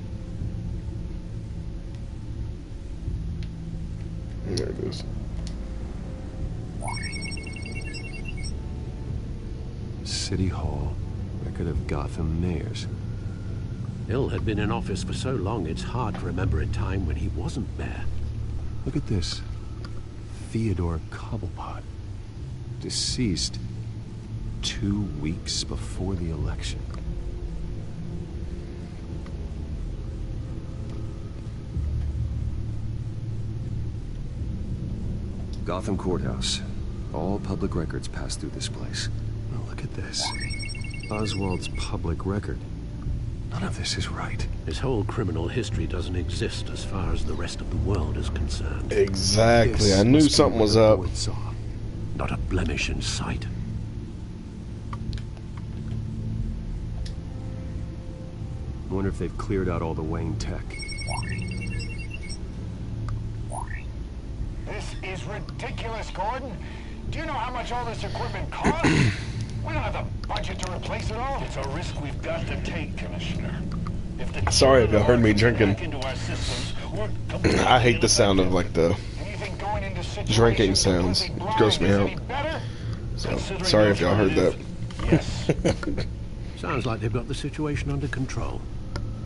There it is. City Hall. Record of Gotham mayors. Hill had been in office for so long, it's hard to remember a time when he wasn't there. Look at this. Theodore Cobblepot. Deceased 2 weeks before the election. Gotham Courthouse. All public records pass through this place. Oh, look at this. Oswald's public record. None of this is right. His whole criminal history doesn't exist as far as the rest of the world is concerned. Exactly. I knew something was up. Not a blemish in sight. I wonder if they've cleared out all the Wayne tech. This is ridiculous, Gordon. Do you know how much all this equipment costs? We don't have the budget to replace it all. It's a risk we've got to take, Commissioner. Sorry if y'all heard me drinking. I hate the sound of like the drinking sounds. It gross me out. So sorry if y'all heard that. Yes. Sounds like they've got the situation under control.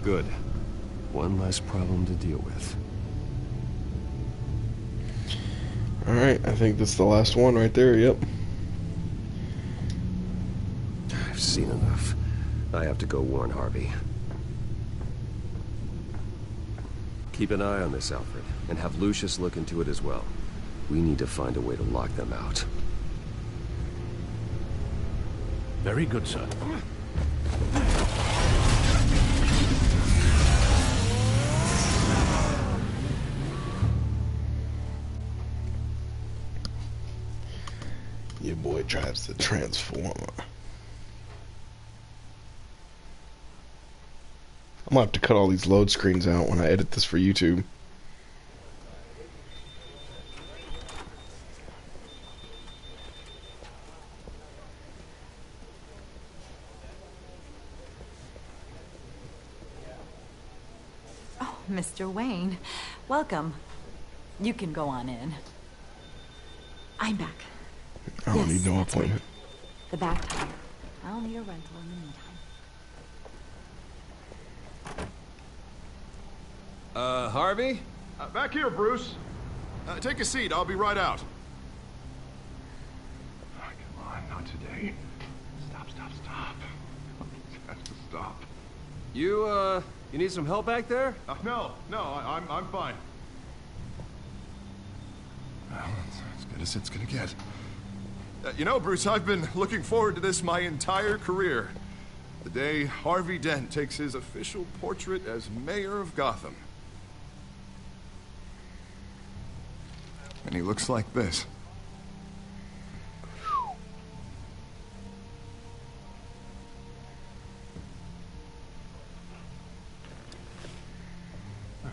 Good. One less problem to deal with. Alright, I think that's the last one right there, yep. I've seen enough. I have to go warn Harvey. Keep an eye on this, Alfred, and have Lucius look into it as well. We need to find a way to lock them out. Very good, sir. Your boy drives the Transformer. I'm gonna have to cut all these load screens out when I edit this for YouTube. Oh, Mr. Wayne, welcome. You can go on in. I'm back. I don't need no appointment. The back tire. I'll need a rental in the meantime. Harvey? Back here, Bruce. Take a seat. I'll be right out. Oh, come on, not today. Stop. Have to stop. You need some help back there? No, I'm fine. Well, it's as good as it's gonna get. You know, Bruce, I've been looking forward to this my entire career. The day Harvey Dent takes his official portrait as mayor of Gotham. And he looks like this.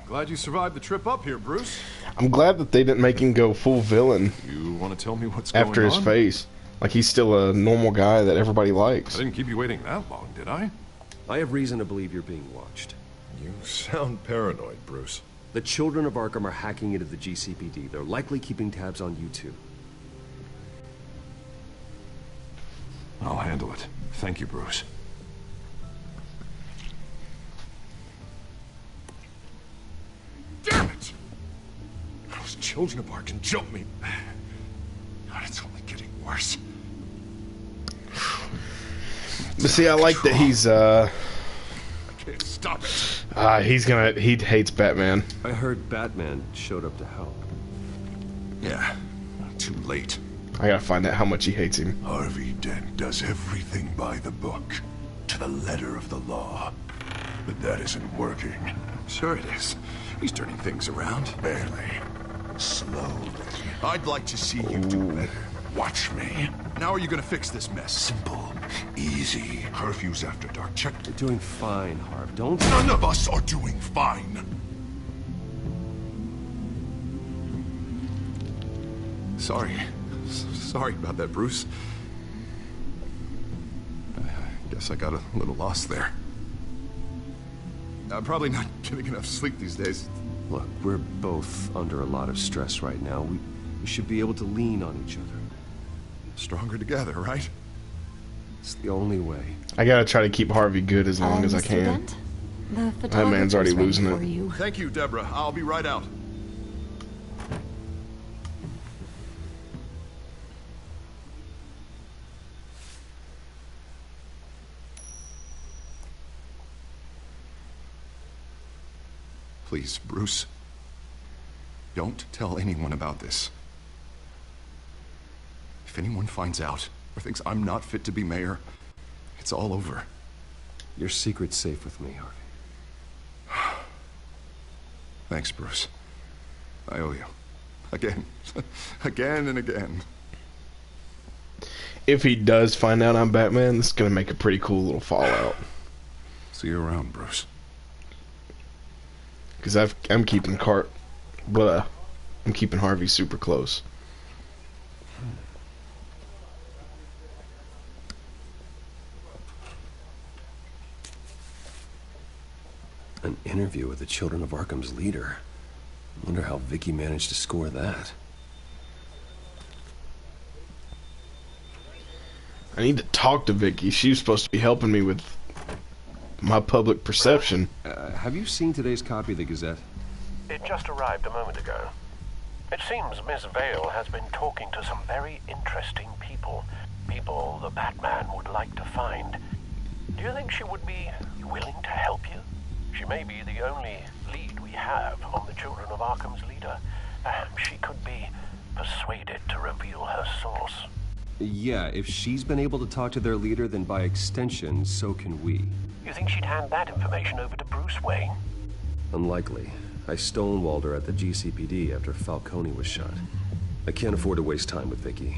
Glad you survived the trip up here, Bruce. I'm glad that they didn't make him go full villain. You want to tell me what's going on? After his face. Like he's still a normal guy that everybody likes. I didn't keep you waiting that long, did I? I have reason to believe you're being watched. You sound paranoid, Bruce. The children of Arkham are hacking into the GCPD. They're likely keeping tabs on you too. I'll handle it. Thank you, Bruce. Damn it! Those children of Arkham jumped me. God, it's only getting worse. But see, I like that he's I can't stop it. He hates Batman. I heard Batman showed up to help. Yeah, too late. I gotta find out how much he hates him. Harvey Dent does everything by the book, to the letter of the law. But that isn't working. Sure it is. He's turning things around. Barely. Slowly. I'd like to see you do better. Watch me. Now are you gonna fix this mess? Simple. Easy. Curfews after dark. Check. You're doing fine, Harv. Don't... None of us are doing fine. Sorry. Sorry about that, Bruce. I guess I got a little lost there. I'm probably not getting enough sleep these days. Look, we're both under a lot of stress right now. We should be able to lean on each other. Stronger together, right? It's the only way. I gotta try to keep Harvey good as long as I can. Dent? The That man's already losing it. You. Thank you, Deborah. I'll be right out. Please, Bruce. Don't tell anyone about this. If anyone finds out or thinks I'm not fit to be mayor, it's all over. Your secret's safe with me, Harvey. Thanks, Bruce. I owe you. Again. Again and again. If he does find out I'm Batman, this is gonna make a pretty cool little fallout. See you around, Bruce. Because I'm keeping I'm keeping Harvey super close. An interview with the Children of Arkham's leader. Wonder how Vicky managed to score that. I need to talk to Vicky. She was supposed to be helping me with my public perception. Have you seen today's copy of the Gazette? It just arrived a moment ago. It seems Miss Vale has been talking to some very interesting people. People the Batman would like to find. Do you think she would be willing to help you? She may be the only lead we have on the Children of Arkham's leader. Perhaps she could be persuaded to reveal her source. Yeah, if she's been able to talk to their leader, then by extension, so can we. You think she'd hand that information over to Bruce Wayne? Unlikely. I stonewalled her at the GCPD after Falcone was shot. I can't afford to waste time with Vicky.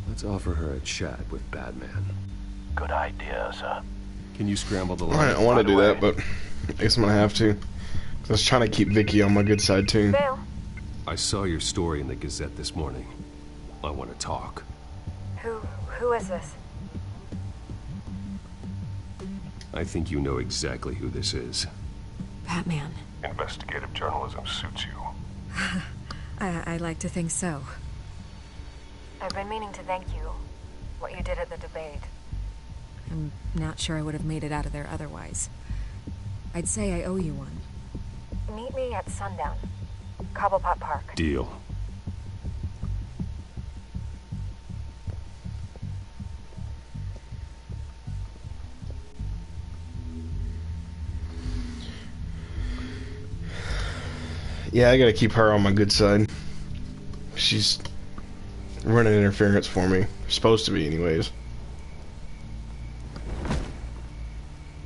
Let's offer her a chat with Batman. Good idea, sir. Can you scramble the line? Alright, I want to do that, but I guess I'm gonna have to. 'Cause I was trying to keep Vicky on my good side too. Vale. I saw your story in the Gazette this morning. I want to talk. Who is this? I think you know exactly who this is. Batman. Investigative journalism suits you. I like to think so. I've been meaning to thank you. What you did at the debate. I'm not sure I would have made it out of there otherwise. I'd say I owe you one. Meet me at sundown. Cobblepot Park. Deal. Yeah, I gotta keep her on my good side. She's running interference for me. Supposed to be, anyways.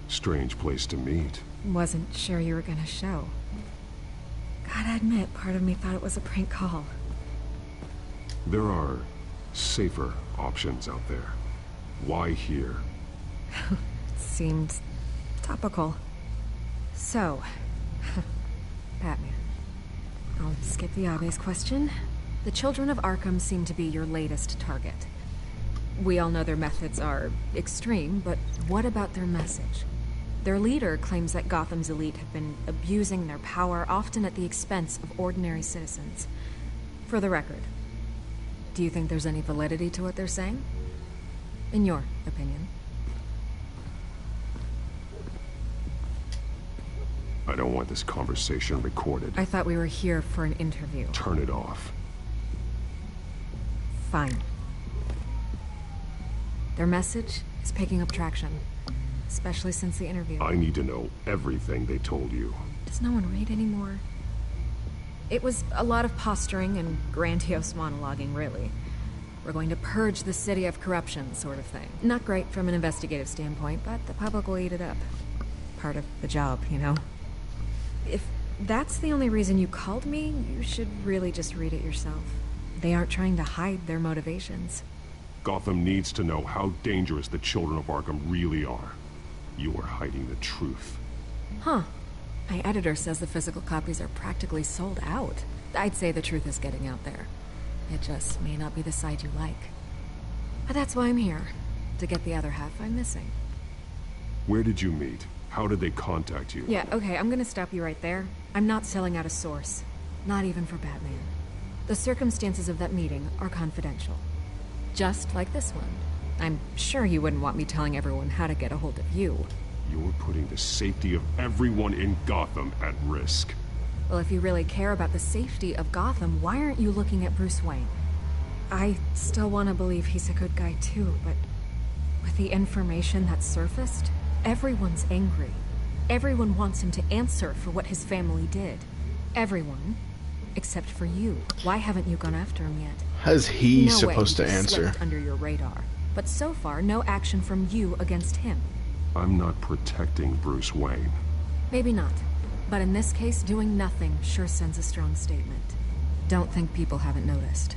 Strange place to meet. Wasn't sure you were gonna show. Gotta admit, part of me thought it was a prank call. There are safer options out there. Why here? Seemed topical. So, Batman. I'll skip the obvious question. The children of Arkham seem to be your latest target. We all know their methods are extreme, but what about their message? Their leader claims that Gotham's elite have been abusing their power, often at the expense of ordinary citizens. For the record, do you think there's any validity to what they're saying? In your opinion? I don't want this conversation recorded. I thought we were here for an interview. Turn it off. Fine. Their message is picking up traction, especially since the interview. I need to know everything they told you. Does no one read anymore? It was a lot of posturing and grandiose monologuing, really. We're going to purge the city of corruption, sort of thing. Not great from an investigative standpoint, but the public will eat it up. Part of the job, you know? If that's the only reason you called me, you should really just read it yourself. They aren't trying to hide their motivations. Gotham needs to know how dangerous the children of Arkham really are. You are hiding the truth. Huh. My editor says the physical copies are practically sold out. I'd say the truth is getting out there. It just may not be the side you like. But that's why I'm here. To get the other half I'm missing. Where did you meet? How did they contact you? Yeah, okay, I'm gonna stop you right there. I'm not selling out a source. Not even for Batman. The circumstances of that meeting are confidential. Just like this one. I'm sure you wouldn't want me telling everyone how to get a hold of you. You're putting the safety of everyone in Gotham at risk. Well, if you really care about the safety of Gotham, why aren't you looking at Bruce Wayne? I still want to believe he's a good guy too, but with the information that's surfaced, everyone's angry. Everyone wants him to answer for what his family did. Everyone, except for you. Why haven't you gone after him yet? How's he No supposed way, to he answer? slipped under your radar. But so far, no action from you against him. I'm not protecting Bruce Wayne. Maybe not. But in this case, doing nothing sure sends a strong statement. Don't think people haven't noticed.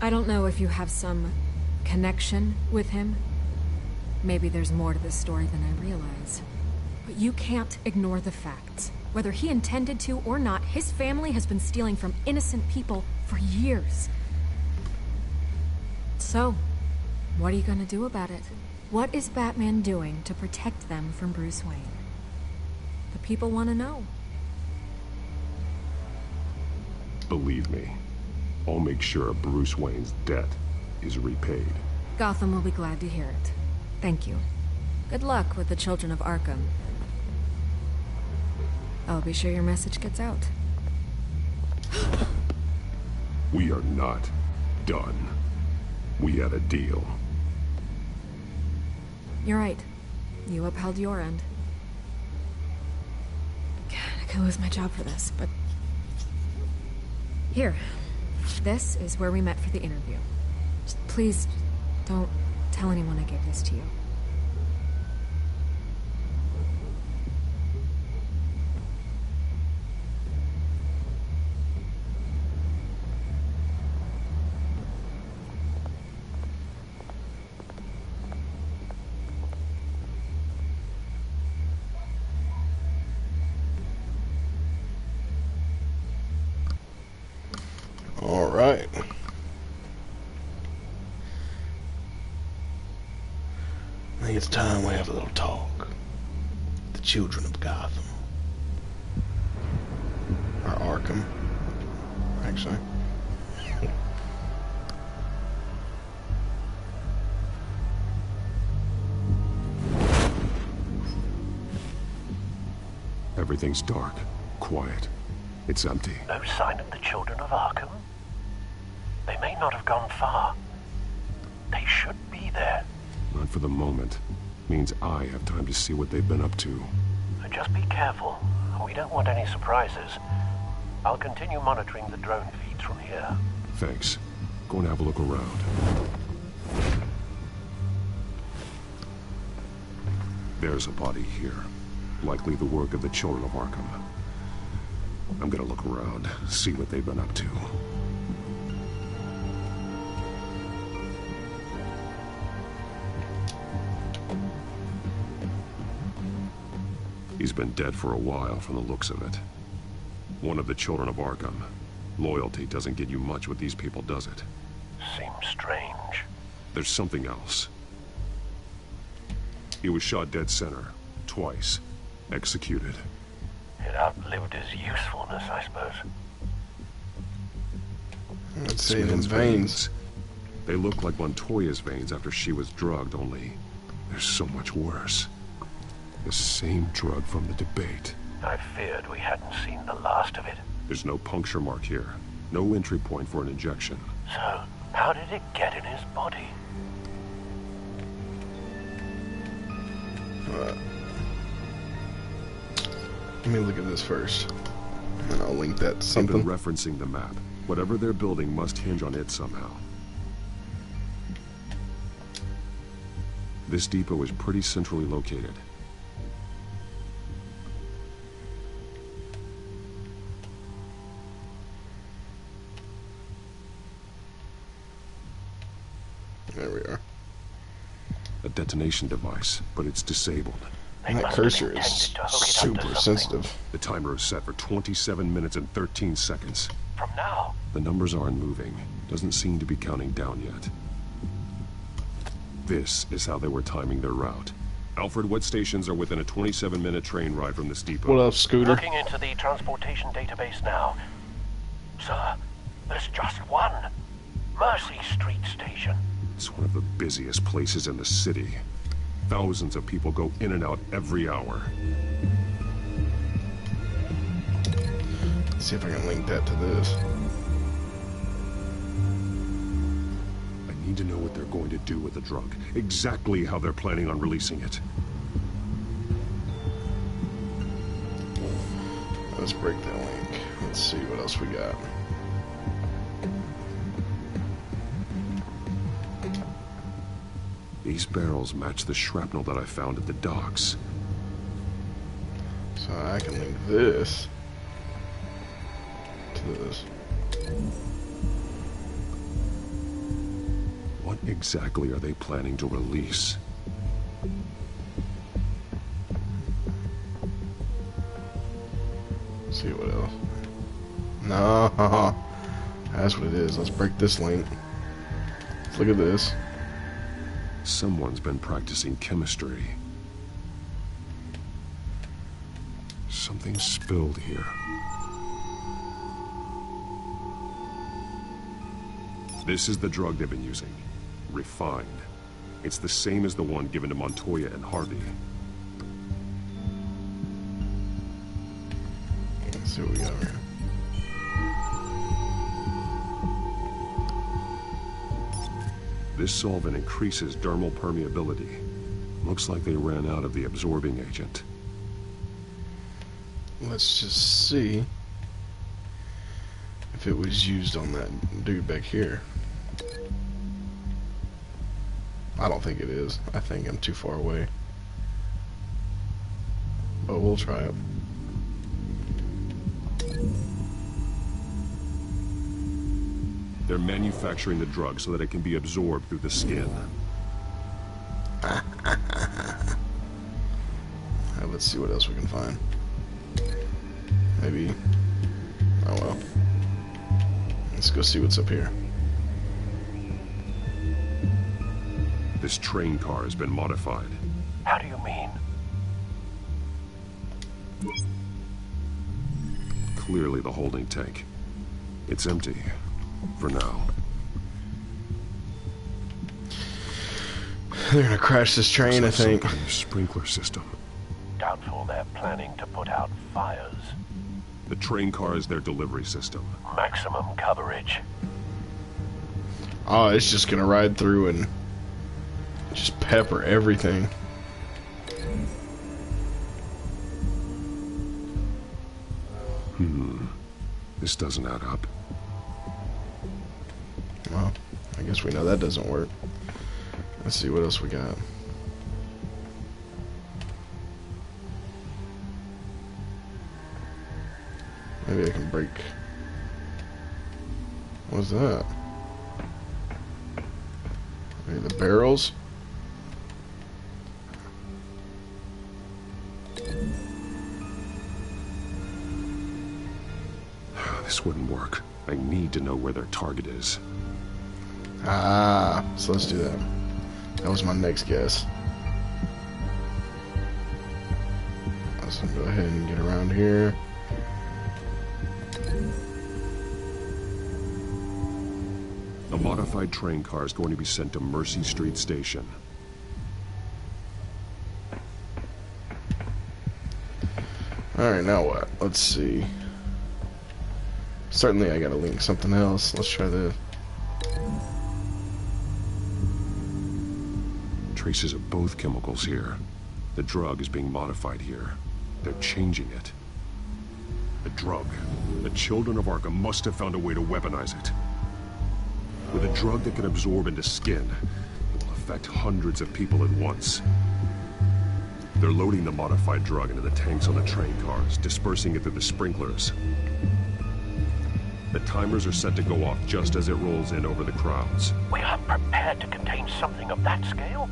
I don't know if you have some connection with him. Maybe there's more to this story than I realize. But you can't ignore the facts. Whether he intended to or not, his family has been stealing from innocent people for years. So, what are you gonna do about it? What is Batman doing to protect them from Bruce Wayne? The people want to know. Believe me, I'll make sure Bruce Wayne's debt is repaid. Gotham will be glad to hear it. Thank you. Good luck with the children of Arkham. I'll be sure your message gets out. We are not done. We had a deal. You're right. You upheld your end. God, I could lose my job for this, but... Here. This is where we met for the interview. Just please, don't tell anyone I gave this to you. All right. I think it's time we have a little talk. The children of Gotham. Or Arkham, actually. Everything's dark, quiet. It's empty. No sign of the children of Arkham? They may not have gone far. They should be there. Not for the moment. Means I have time to see what they've been up to. Just be careful. We don't want any surprises. I'll continue monitoring the drone feeds from here. Thanks. Go and have a look around. There's a body here. Likely the work of the children of Arkham. I'm gonna look around, see what they've been up to. He's been dead for a while from the looks of it. One of the children of Arkham. Loyalty doesn't get you much with these people, does it? Seems strange. There's something else. He was shot dead center. Twice. Executed. It outlived his usefulness, I suppose. Let's see his veins. They look like Montoya's veins after she was drugged, only they're so much worse. The same drug from the debate. I feared we hadn't seen the last of it. There's no puncture mark here. No entry point for an injection. So, how did it get in his body? Let me look at this first. And I'll link that to something. They've been referencing the map. Whatever they're building must hinge on it somehow. This depot is pretty centrally located. There we are. A detonation device, but it's disabled. And that cursor is super sensitive. The timer is set for 27 minutes and 13 seconds. From now? The numbers aren't moving. Doesn't seem to be counting down yet. This is how they were timing their route. Alfred, what stations are within a 27-minute train ride from this depot? What up, Scooter? Looking into the transportation database now. Sir, there's just one. Mercy Street Station. It's one of the busiest places in the city. Thousands of people go in and out every hour. Let's see if I can link that to this. I need to know what they're going to do with the drug. Exactly how they're planning on releasing it. Let's break that link. Let's see what else we got. These barrels match the shrapnel that I found at the docks. So I can link this to this. What exactly are they planning to release? Let's see what else. No, that's what it is. Let's break this link. Let's look at this. Someone's been practicing chemistry. Something spilled here. This is the drug they've been using. Refined. It's the same as the one given to Montoya and Harvey. Let's see what we got here. This solvent increases dermal permeability. Looks like they ran out of the absorbing agent. Let's just see if it was used on that dude back here. I don't think it is. I think I'm too far away. But we'll try it. They're manufacturing the drug so that it can be absorbed through the skin. Let's see what else we can find. Maybe. Oh well. Let's go see what's up here. This train car has been modified. How do you mean? Clearly the holding tank. It's empty. For now. They're gonna crash this train, I think. Some kind of sprinkler system. Doubtful they're planning to put out fires. The train car is their delivery system. Maximum coverage. Oh, it's just gonna ride through and just pepper everything. This doesn't add up. Well, I guess we know that doesn't work. Let's see what else we got. Maybe I can break. What's that? Maybe the barrels? This wouldn't work. I need to know where their target is. Ah, so let's do that. That was my next guess. Let's go ahead and get around here. A modified train car is going to be sent to Mercy Street Station. Alright, now what? Let's see. Certainly I gotta link something else. Let's try the... Traces of both chemicals here. The drug is being modified here. They're changing it. A drug. The children of Arkham must have found a way to weaponize it. With a drug that can absorb into skin, it will affect hundreds of people at once. They're loading the modified drug into the tanks on the train cars, dispersing it through the sprinklers. The timers are set to go off just as it rolls in over the crowds. We aren't prepared to contain something of that scale.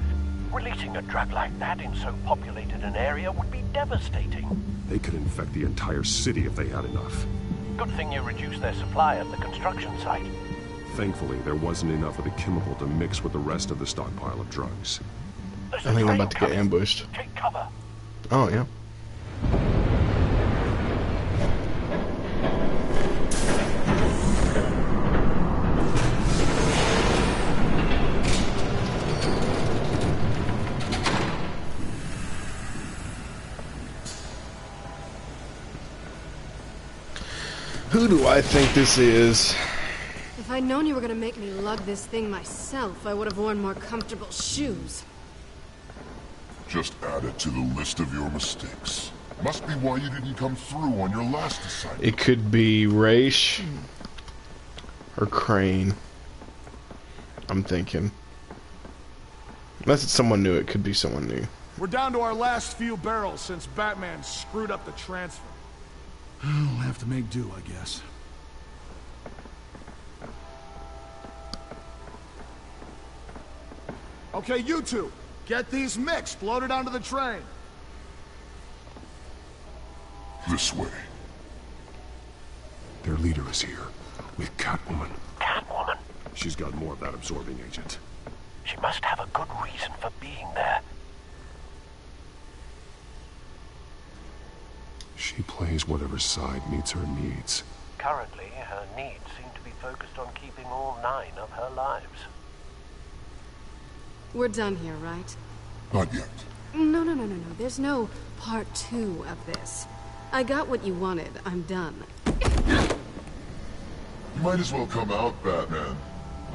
Releasing a drug like that in so populated an area would be devastating. They could infect the entire city if they had enough. Good thing you reduced their supply at the construction site. Thankfully, there wasn't enough of the chemical to mix with the rest of the stockpile of drugs. I think I'm about to get ambushed. Take cover. Oh, yeah. Who do I think this is? If I'd known you were gonna make me lug this thing myself, I would have worn more comfortable shoes. Just add it to the list of your mistakes. Must be why you didn't come through on your last assignment. It could be Raish or Crane. I'm thinking. Unless it's someone new, it could be someone new. We're down to our last few barrels since Batman screwed up the transfer. We'll have to make do, I guess. Okay, you two, get these mixed, loaded onto the train. This way. Their leader is here, with Catwoman. Catwoman? She's got more of that absorbing agent. She must have a good reason for being there. She plays whatever side meets her needs. Currently, her needs seem to be focused on keeping all 9 of her lives. We're done here, right? Not yet. No. There's no part 2 of this. I got what you wanted. I'm done. You might as well come out, Batman.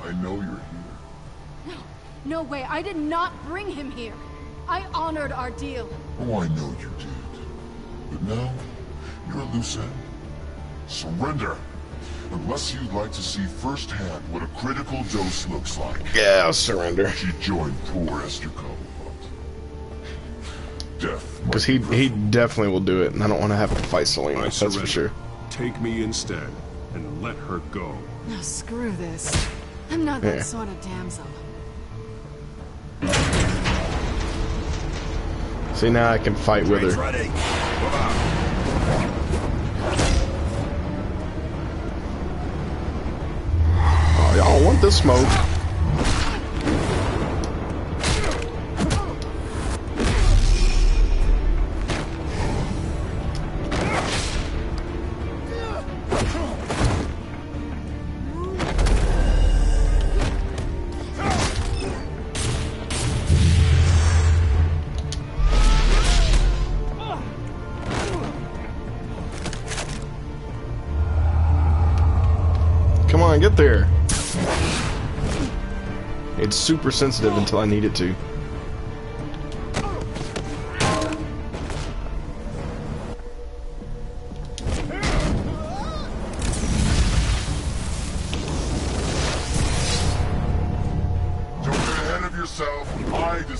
I know you're here. No way. I did not bring him here. I honored our deal. Oh, I know you did. But now, you're a loose end. Surrender! Unless you'd like to see firsthand what a critical dose looks like. Yeah, I'll surrender. She joined poor Esther Cobblepot. Death. Because he definitely will do it, and I don't want to have to fight Selena, that's for surrender. sure. Take me instead, and let her go. No, screw this. I'm not that sort of damsel. See, now I can fight with her. Ready. Oh, y'all want this smoke. Come on, get there. It's super sensitive until I need it to.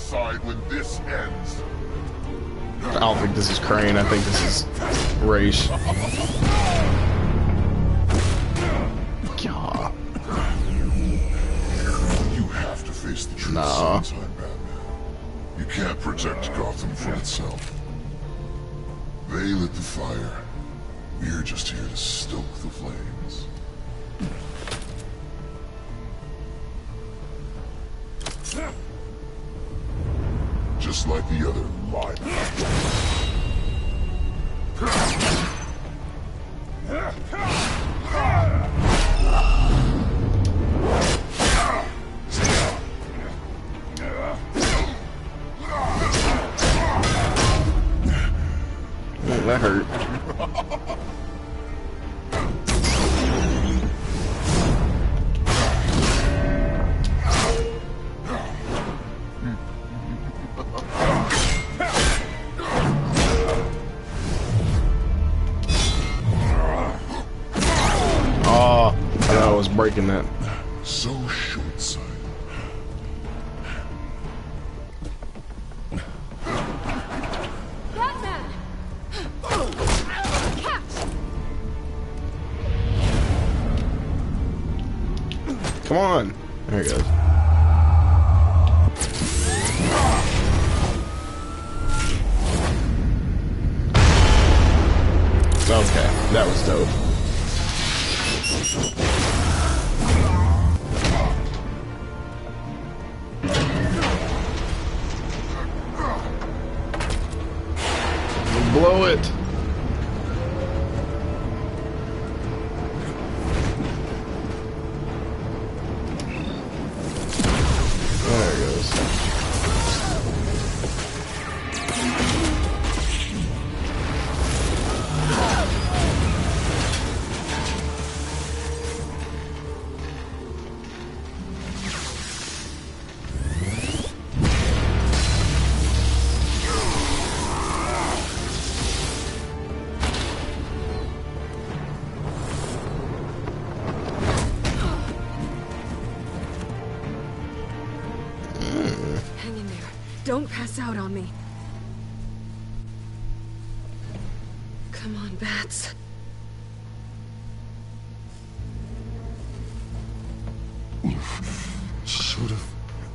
decide when this ends. I don't think this is Crane. I think this is Raish. God. You have to face the truth sometime, Batman. You can't protect Gotham from itself. They lit the fire. We're just here to stoke the flames. Just like the other live. Oh, that hurt. Oh, I thought I was breaking that. So short-sighted. Batman! Catch! Come on. There he goes. Okay, that was dope. Blow it. There it goes. Hang in there. Don't pass out on me. Come on, Bats. Should have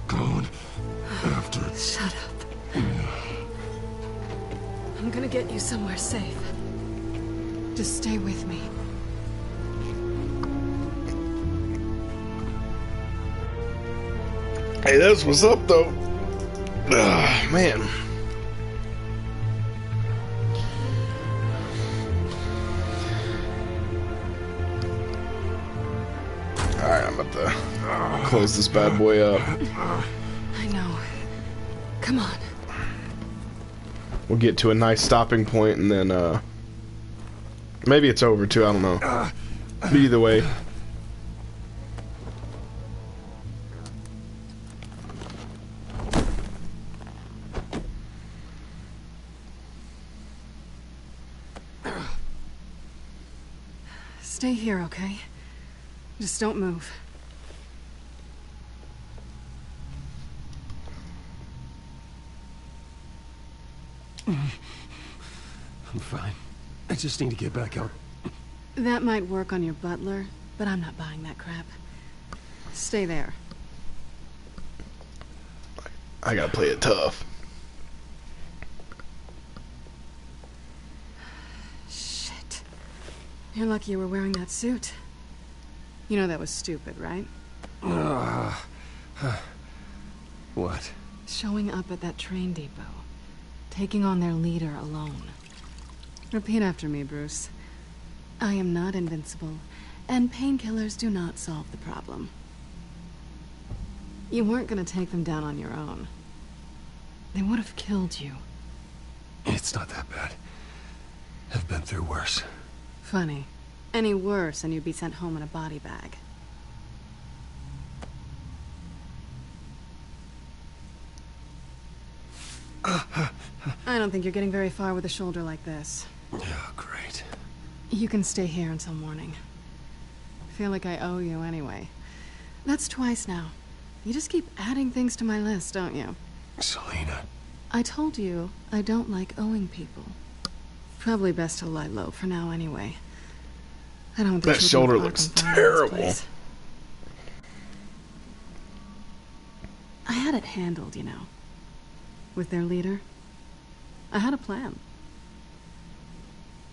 gone after. Shut up. I'm gonna get you somewhere safe. Just stay with me. Hey, that's what's up, though. Man. Alright, I'm about to close this bad boy up. I know. Come on. We'll get to a nice stopping point, and then, maybe it's over, too. I don't know. But either way. Stay here, okay? Just don't move. I'm fine. I just need to get back out. That might work on your butler, but I'm not buying that crap. Stay there. I gotta play it tough. Shit. You're lucky you were wearing that suit. You know that was stupid, right? What? Showing up at that train depot. Taking on their leader alone. Repeat after me, Bruce. I am not invincible, and painkillers do not solve the problem. You weren't gonna take them down on your own. They would have killed you. It's not that bad. I've been through worse. Funny. Any worse and you'd be sent home in a body bag. I don't think you're getting very far with a shoulder like this. Oh, great. You can stay here until morning. I feel like I owe you anyway. That's twice now. You just keep adding things to my list, don't you? Selena. I told you I don't like owing people. Probably best to lie low for now anyway. I don't want the That shoulder looks terrible. I had it handled, you know. With their leader. I had a plan.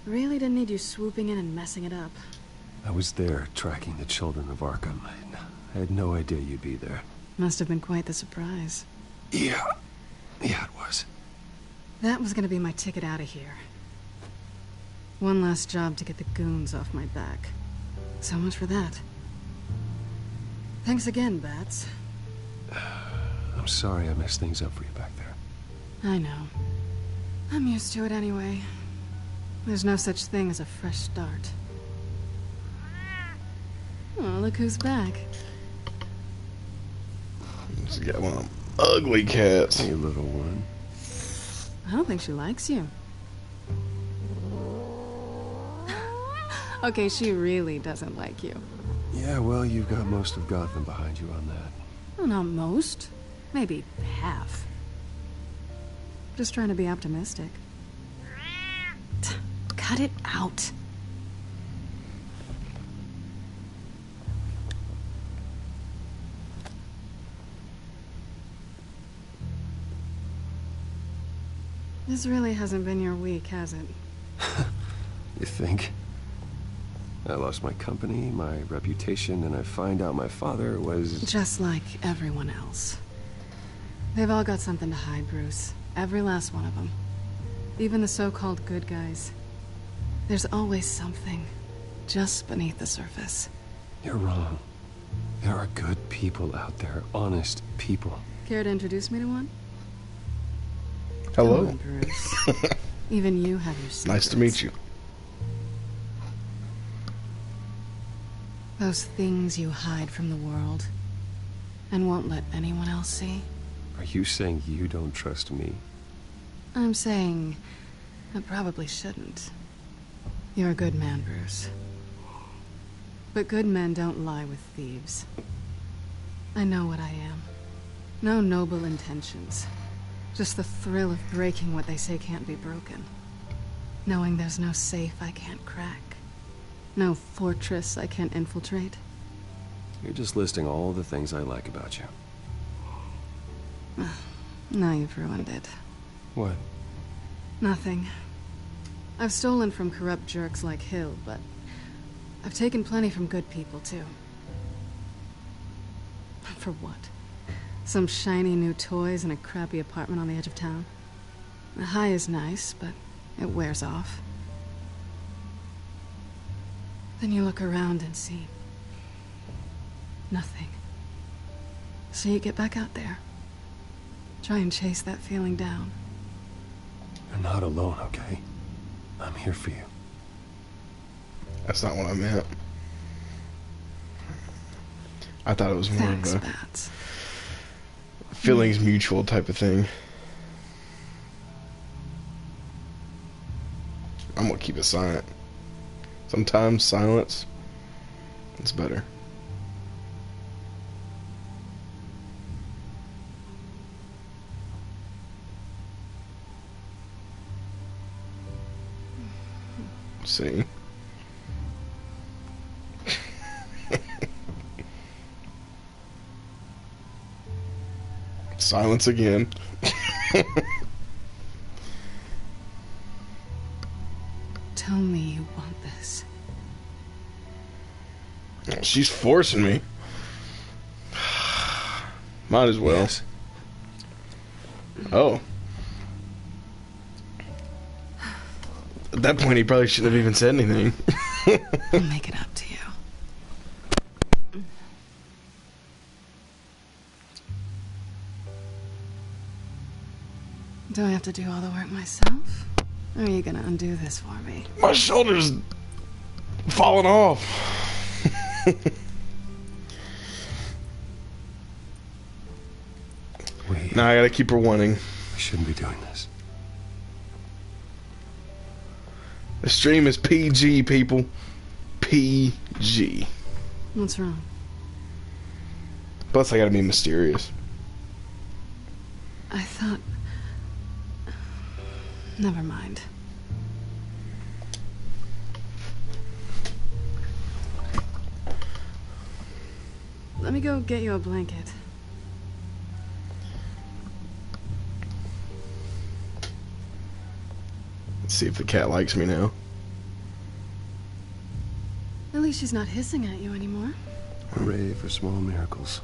Really didn't need you swooping in and messing it up. I was there tracking the children of Arkham. I had no idea you'd be there. Must have been quite the surprise. Yeah. Yeah, it was. That was gonna be my ticket out of here. One last job to get the goons off my back. So much for that. Thanks again, Bats. I'm sorry I messed things up for you back there. I know. I'm used to it anyway. There's no such thing as a fresh start. Oh, look who's back. She's got one of them ugly cats. Hey, little one. I don't think she likes you. Okay, she really doesn't like you. Yeah, well, you've got most of Gotham behind you on that. Well, not most. Maybe half. Just trying to be optimistic. Cut it out. This really hasn't been your week, has it? You think? I lost my company, my reputation, and I find out my father was... Just like everyone else. They've all got something to hide, Bruce. Every last one of them. Even the so-called good guys. There's always something just beneath the surface. You're wrong. There are good people out there, honest people. Care to introduce me to one? Hello. Come on, Bruce. Even you have your secrets. Nice to meet you. Those things you hide from the world and won't let anyone else see. Are you saying you don't trust me? I'm saying I probably shouldn't. You're a good man, Bruce. But good men don't lie with thieves. I know what I am. No noble intentions. Just the thrill of breaking what they say can't be broken. Knowing there's no safe I can't crack. No fortress I can't infiltrate. You're just listing all the things I like about you. Now you've ruined it. What? Nothing. I've stolen from corrupt jerks like Hill, but I've taken plenty from good people, too. For what? Some shiny new toys in a crappy apartment on the edge of town? The high is nice, but it wears off. Then you look around and see nothing. So you get back out there. Try and chase that feeling down. You're not alone, okay? I'm here for you. That's not what I meant. I thought it was more Thanks, of a Bats. feelings mutual type of thing. I'm gonna keep it silent. Sometimes silence is better. See? Silence again. Tell me you want this. She's forcing me. Might as well. Yes. Oh. At that point, he probably shouldn't have even said anything. I'll make it up to you. Do I have to do all the work myself? Or are you gonna undo this for me? My shoulder's falling off. Now I gotta keep her wanting. We shouldn't be doing this. The stream is PG, people. PG. What's wrong? Plus, I gotta be mysterious. I thought... Never mind. Let me go get you a blanket. Let's see if the cat likes me now. At least she's not hissing at you anymore. Hooray for small miracles.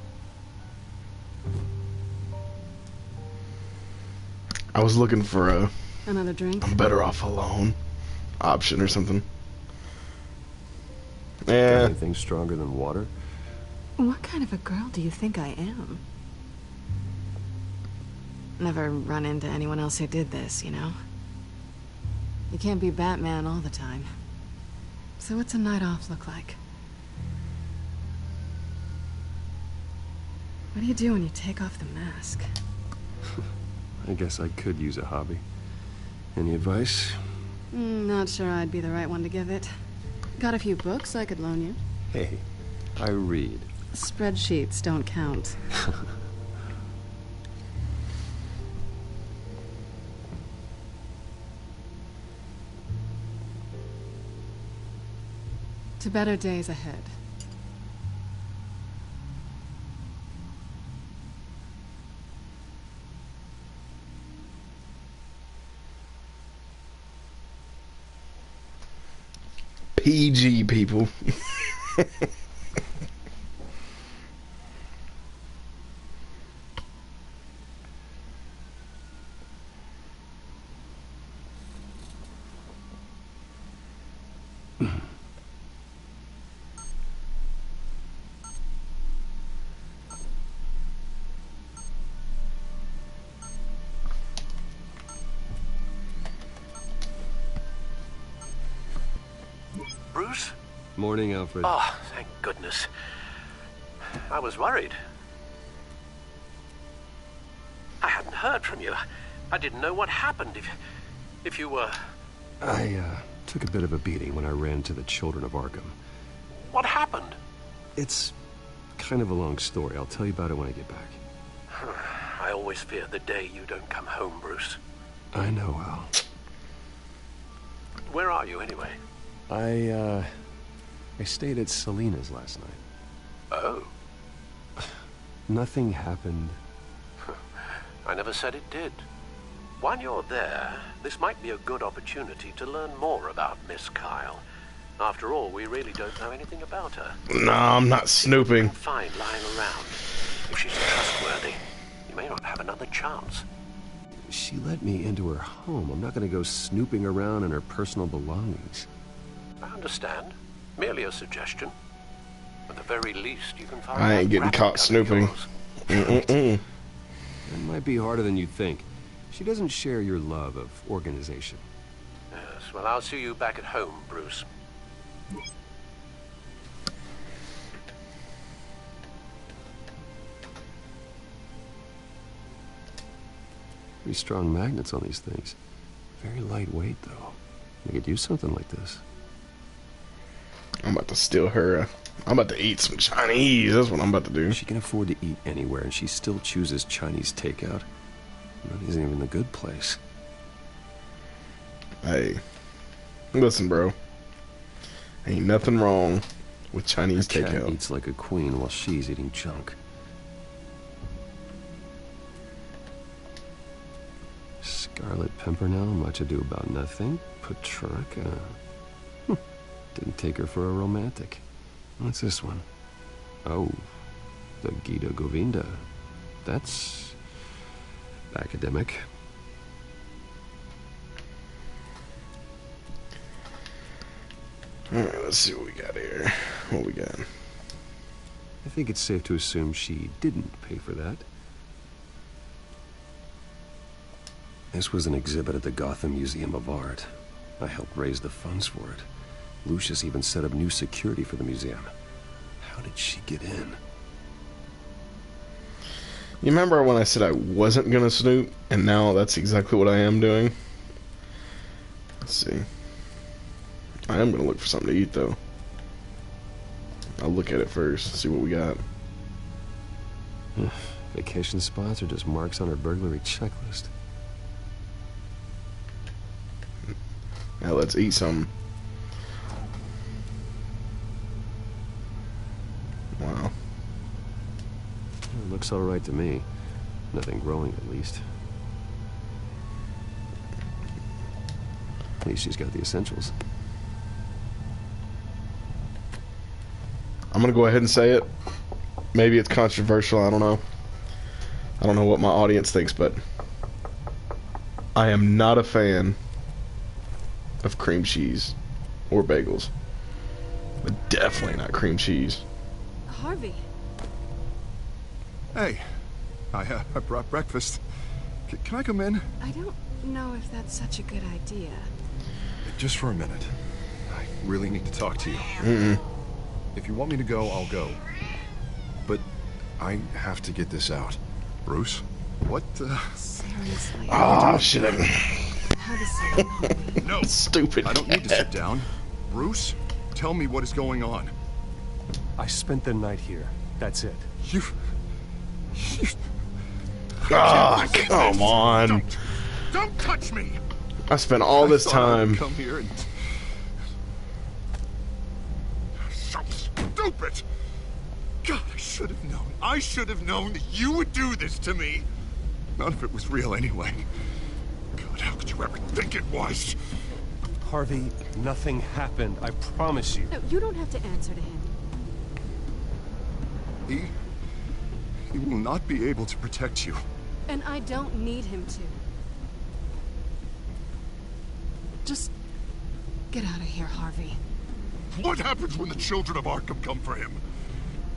I was looking for Another drink? I'm better off alone option or something. Got Yeah. anything stronger than water? What kind of a girl do you think I am? Never run into anyone else who did this, you know? You can't be Batman all the time. So what's a night off look like? What do you do when you take off the mask? I guess I could use a hobby. Any advice? Not sure I'd be the right one to give it. Got a few books I could loan you. Hey, I read. Spreadsheets don't count. To better days ahead. PG people. Bruce? Morning, Alfred. Oh, thank goodness. I was worried. I hadn't heard from you. I didn't know what happened. If you were... I took a bit of a beating when I ran to the Children of Arkham. What happened? It's kind of a long story. I'll tell you about it when I get back. I always fear the day you don't come home, Bruce. I know, Al. Where are you, anyway? I stayed at Selena's last night. Oh. Nothing happened. I never said it did. While you're there, this might be a good opportunity to learn more about Miss Kyle. After all, we really don't know anything about her. No, I'm not snooping. Fine lying around. If she's trustworthy, you may not have another chance. She let me into her home. I'm not going to go snooping around in her personal belongings. I understand. Merely a suggestion. At the very least, you can find I ain't getting caught snooping. It might be harder than you think. She doesn't share your love of organization. Yes, well, I'll see you back at home, Bruce. Pretty strong magnets on these things. Very lightweight, though. You could use something like this. I'm about to steal her. I'm about to eat some Chinese. That's what I'm about to do. She can afford to eat anywhere, and she still chooses Chinese takeout. That isn't even the good place. Hey, listen, bro. Ain't nothing wrong with Chinese Her cat takeout. eats like a queen while she's eating junk. Scarlet Pimpernel, much ado about nothing. Petrarca. Didn't take her for a romantic. What's this one? Oh, the Gita Govinda. That's academic. Alright, let's see what we got here. What we got? I think it's safe to assume she didn't pay for that. This was an exhibit at the Gotham Museum of Art. I helped raise the funds for it. Lucius even set up new security for the museum. How did she get in? You remember when I said I wasn't gonna snoop, and now that's exactly what I am doing? Let's see. I am gonna look for something to eat, though. I'll look at it first, see what we got. Vacation spots are just marks on her burglary checklist. Now let's eat some. Wow. It looks alright to me. Nothing growing, at least. At least she's got the essentials. I'm gonna go ahead and say it. Maybe it's controversial, I don't know. I don't know what my audience thinks, but I am not a fan of cream cheese or bagels. But definitely not cream cheese. Harvey. Hey, I brought breakfast. Can I come in? I don't know if that's such a good idea. Just for a minute. I really need to talk to you. Mm-mm. If you want me to go, I'll go. But I have to get this out. Bruce? What Seriously. Oh, shit. Have a seat, Harvey. No. Stupid. I don't need to sit down. Bruce, tell me what is going on. I spent the night here. That's it. You... Ah, come on. Don't touch me! I spent all this time. Come here and... So stupid! God, I should have known. I should have known that you would do this to me. None of it was real anyway. God, how could you ever think it was? Harvey, nothing happened. I promise you. No, you don't have to answer to him. He will not be able to protect you. And I don't need him to. Just get out of here, Harvey. What happens when the children of Arkham come for him?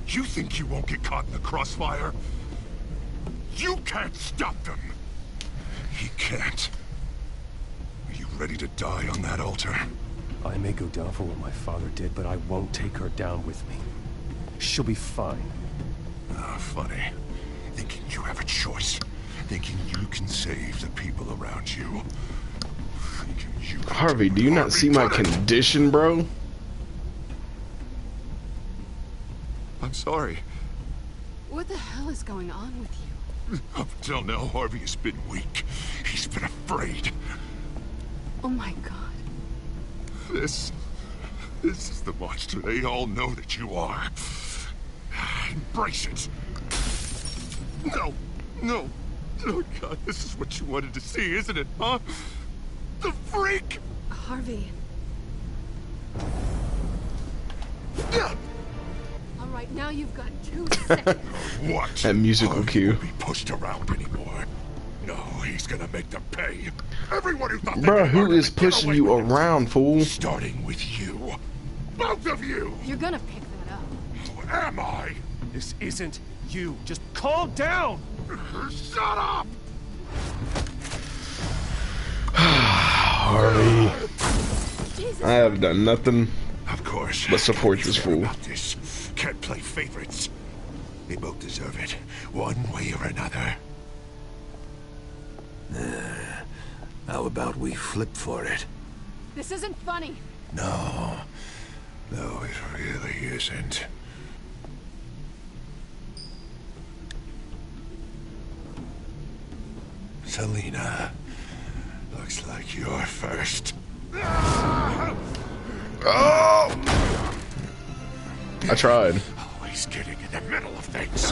You think you won't get caught in the crossfire? You can't stop them. He can't. Are you ready to die on that altar? I may go down for what my father did, but I won't take her down with me. She'll be fine. Ah, funny. Thinking you have a choice. Thinking you can save the people around you. Thinking you can Harvey, do you not see my condition, bro? I'm sorry. What the hell is going on with you? Up until now, Harvey has been weak. He's been afraid. Oh my god. This is the monster they all know that you are. Embrace it. No. Oh God, this is what you wanted to see, isn't it, huh? The freak! Harvey. All right, now you've got 2 seconds. What? That musical cue. Won't be pushed around anymore. No, he's gonna make them pay. Everyone who thought Bro, who is pushing you around, fool? Starting with you. Both of you! You're gonna pick that up. Who am I? This isn't you. Just calm down! Shut up! Harvey. Jesus. I have done nothing Of course. but support this fool. About this. Can't play favorites. They both deserve it, one way or another. How about we flip for it? This isn't funny. No, it really isn't. Selina, looks like you're first. Oh! I tried. Always getting in the middle of things.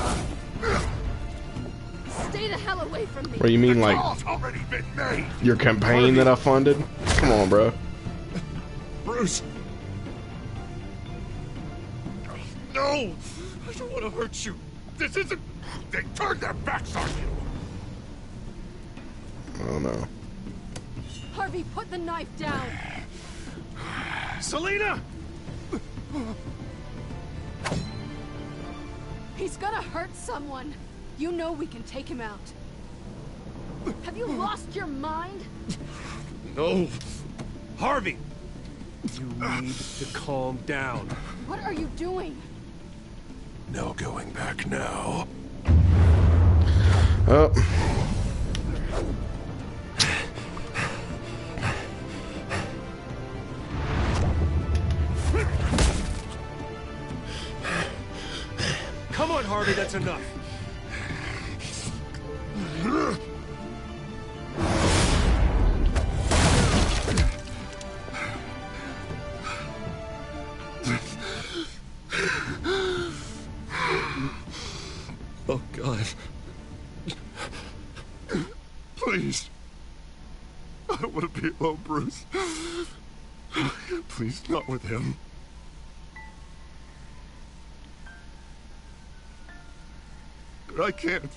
Stay the hell away from me. What do you mean, like, Call's already been made. your campaign that I funded? Come on, bro. Bruce. No! I don't want to hurt you. This isn't... They turned their backs on you. Oh, no. Harvey, put the knife down. Selina! He's gonna hurt someone. You know we can take him out. Have you lost your mind? No. Harvey! You need to calm down. What are you doing? No going back now. Oh. Come on, Harvey, that's enough. Oh, God. Please. I don't want to be alone, Bruce. Please, not with him. But I can't.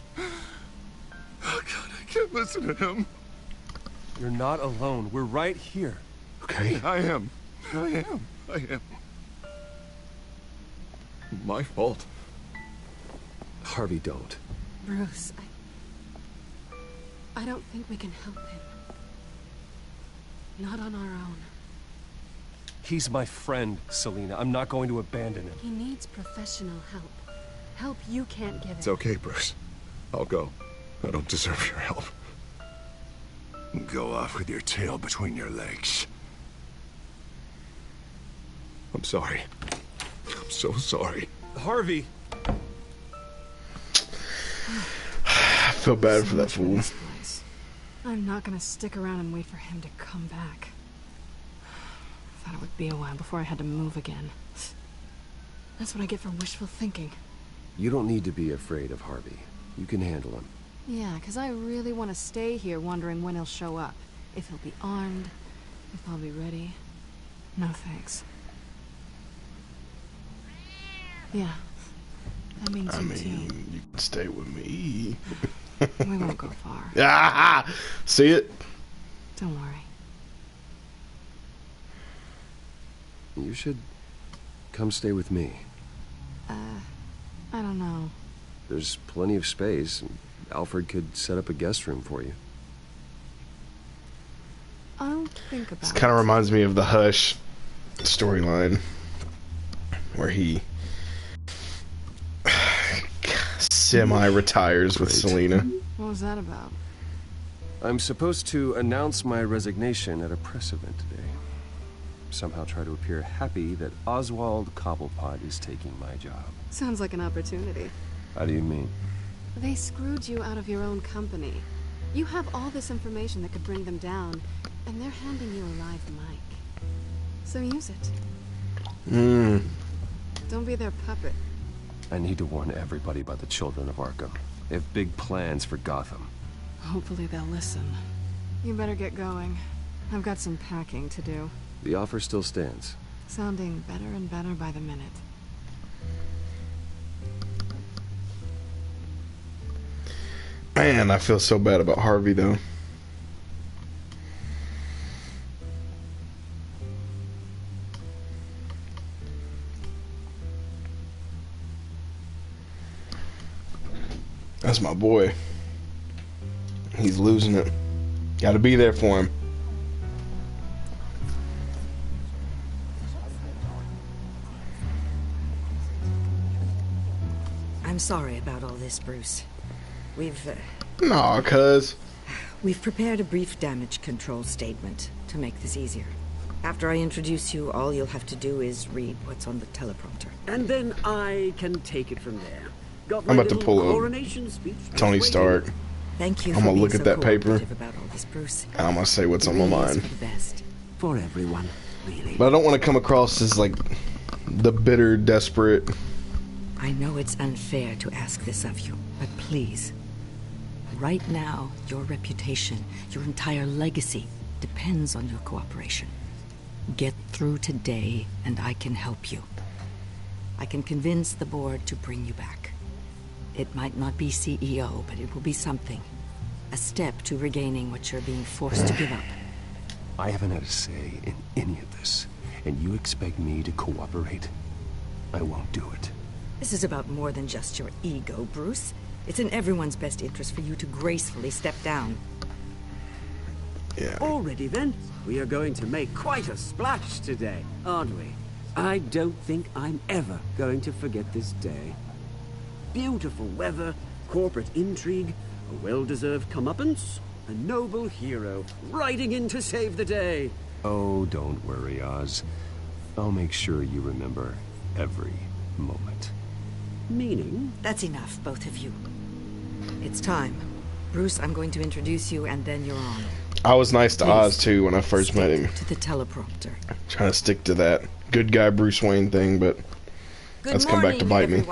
Oh, God, I can't listen to him. You're not alone. We're right here. Okay. I am. My fault. Harvey, don't. Bruce, I don't think we can help him. Not on our own. He's my friend, Selina. I'm not going to abandon him. He needs professional help. Help you can't give It's him. okay, Bruce. I'll go. I don't deserve your help. Go off with your tail between your legs. I'm sorry. I'm so sorry. Harvey! I feel bad for that fool. I'm not gonna stick around and wait for him to come back. I thought it would be a while before I had to move again. That's what I get for wishful thinking. You don't need to be afraid of Harvey. You can handle him. Yeah, because I really want to stay here wondering when he'll show up. If he'll be armed, if I'll be ready. No thanks. Yeah, that means you too. You can stay with me. We won't go far. Ah! See it? Don't worry. You should come stay with me. I don't know. There's plenty of space. Alfred could set up a guest room for you. I'll think about it. This kind of reminds me of the Hush storyline, where he semi-retires with Selina. What was that about? I'm supposed to announce my resignation at a press event today. Somehow try to appear happy that Oswald Cobblepot is taking my job. Sounds like an opportunity. How do you mean? They screwed you out of your own company. You have all this information that could bring them down, and they're handing you a live mic. So use it. Don't be their puppet. I need to warn everybody about the children of Arkham. They have big plans for Gotham. Hopefully they'll listen. You better get going. I've got some packing to do. The offer still stands. Sounding better and better by the minute. Man, I feel so bad about Harvey, though. That's my boy. He's losing it. Gotta be there for him. I'm sorry about all this, Bruce. Nah, cuz. We've prepared a brief damage control statement to make this easier. After I introduce you, all you'll have to do is read what's on the teleprompter. And then I can take it from there. Got I'm about to pull coronation speech. Tony Stark. Thank you. I'm gonna look at that paper, about all this, Bruce. and I'm gonna say what's on my mind. For the best. For everyone, really. But I don't want to come across as like the bitter, desperate. I know it's unfair to ask this of you, but please. Right now, your reputation, your entire legacy, depends on your cooperation. Get through today, and I can help you. I can convince the board to bring you back. It might not be CEO, but it will be something. A step to regaining what you're being forced to give up. I haven't had a say in any of this, and you expect me to cooperate? I won't do it. This is about more than just your ego, Bruce. It's in everyone's best interest for you to gracefully step down. Yeah. Already then, we are going to make quite a splash today, aren't we? I don't think I'm ever going to forget this day. Beautiful weather, corporate intrigue, a well-deserved comeuppance, a noble hero riding in to save the day. Oh, don't worry, Oz. I'll make sure you remember every moment. Meaning? That's enough, both of you. It's time. Bruce, I'm going to introduce you, and then you're on. I was nice to Oz, too, when I first met him. To the teleprompter. Trying to stick to that good guy Bruce Wayne thing, but that's come back to bite me.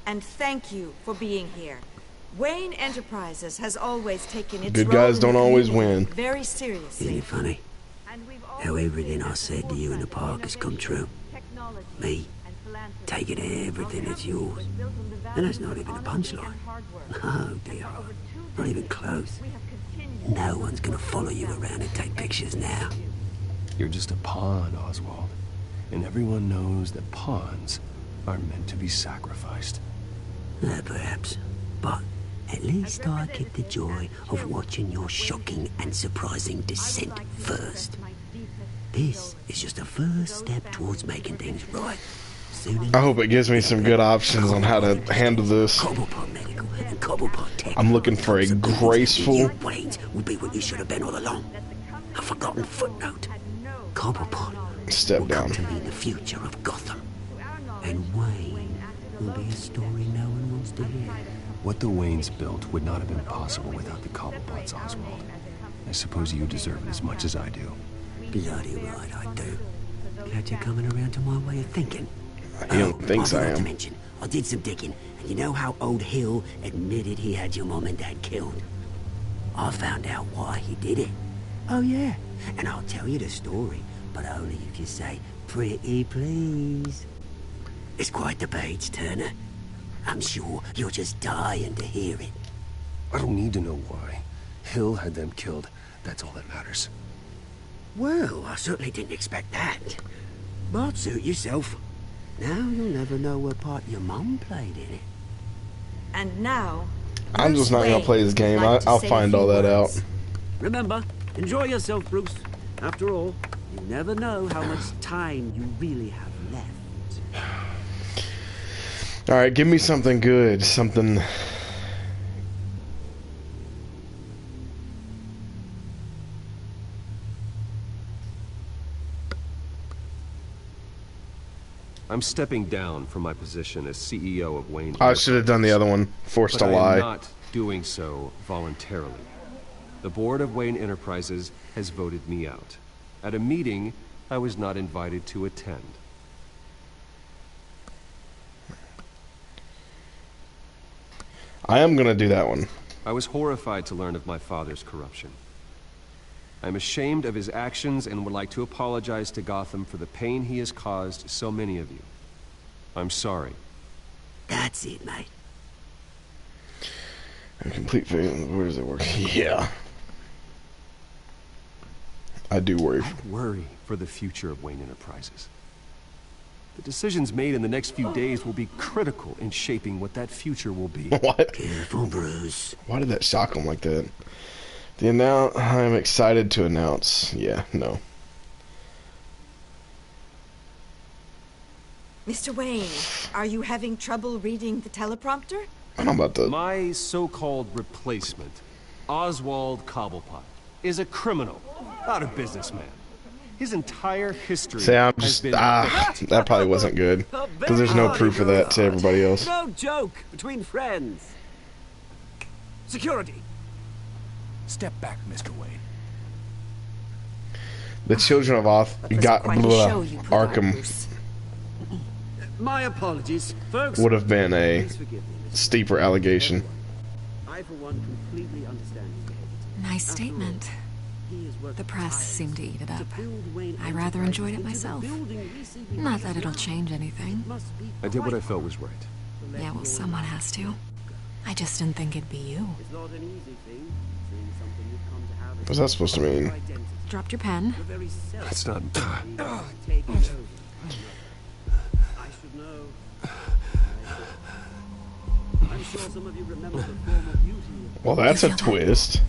And thank you for being here. Wayne Enterprises has always taken its good guys don't always win. Very seriously. Isn't it funny? How everything I said to you in the park has come true. Me, taking everything that's yours. And that's not even a punchline. Oh dear, not even close. No one's gonna follow you around and take pictures now. You're just a pawn, Oswald. And everyone knows that pawns are meant to be sacrificed. Perhaps. But at least I get the joy of watching your shocking and surprising descent first. This is just a first step towards making things right. I hope it gives me some good options on how to handle this. I'm looking for a graceful... Wayne will be what you should have been all along. A forgotten footnote. Cobblepot step down to be the future of Gotham. And Wayne will be a story no one wants to hear. What the Waynes built would not have been possible without the Cobblepots, Oswald. I suppose you deserve it as much as I do. Bloody right I do. Glad you're coming around to my way of thinking. He thinks I am. To mention, I did some digging, and you know how old Hill admitted he had your mom and dad killed? I found out why he did it. Oh yeah, and I'll tell you the story, but only if you say, pretty please. It's quite the page, Turner. I'm sure you're just dying to hear it. I don't need to know why. Hill had them killed. That's all that matters. Well, I certainly didn't expect that. But suit yourself. Now you'll never know what part your mom played in it. And now... I'm just not going to play this game. I'll find all that out. Remember, enjoy yourself, Bruce. After all, you never know how much time you really have left. Alright, give me something good. Something... I'm stepping down from my position as CEO of Wayne. I should have done the other one. Forced to lie. I'm not doing so voluntarily. The board of Wayne Enterprises has voted me out. At a meeting I was not invited to attend. I am going to do that one. I was horrified to learn of my father's corruption. I'm ashamed of his actions and would like to apologize to Gotham for the pain he has caused so many of you. I'm sorry. That's it, mate. A complete failure. Where does it work? Yeah. I do worry. I worry for the future of Wayne Enterprises. The decisions made in the next few days will be critical in shaping what that future will be. What? Careful, Bruce. Why did that shock him like that? I'm excited to announce. Yeah, no. Mr. Wayne, are you having trouble reading the teleprompter? I'm about to... My so-called replacement, Oswald Cobblepot, is a criminal, not a businessman. His entire history I'm just... that probably wasn't good. Because there's no proof of that to everybody else. No joke between friends. Security. Step back, Mr. Wayne. The children of Arkham My apologies, folks. would have been a steeper allegation. I, for one, completely understand his behavior. Nice statement. The press seemed to eat it up. I rather enjoyed it myself. Not that it'll change anything. I did what I felt was right. Yeah, well, someone has to. I just didn't think it'd be you. What's that supposed to mean? Dropped your pen. That's not... Well, that's a twist.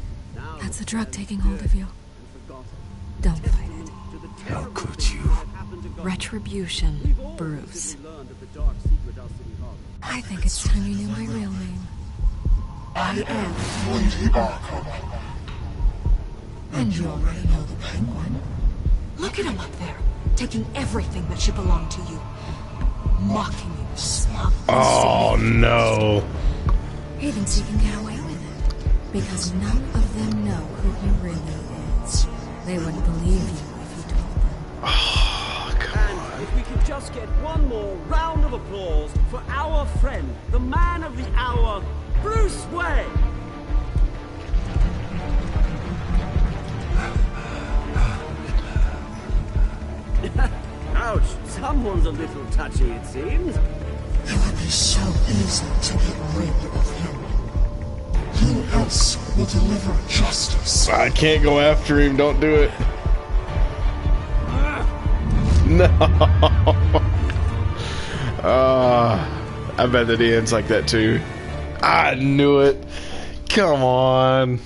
That's the drug taking hold of you. Don't fight it. How could you? Retribution, Bruce. I think it's time you knew my real name. I am Wendy Arkham. And you already know the Penguin. Look at him up there, taking everything that should belong to you. Mocking you, smug. Oh, no. He thinks he can get away with it. Because none of them know who he really is. They wouldn't believe you if you told them. Oh, come And if we could just get one more round of applause for our friend, the man of the hour, Bruce Wayne. Ouch, someone's a little touchy, it seems. It would be so easy to get rid of him. Who else will deliver justice? I can't go after him. Don't do it. No. I bet that he ends like that too. I knew it. Come on.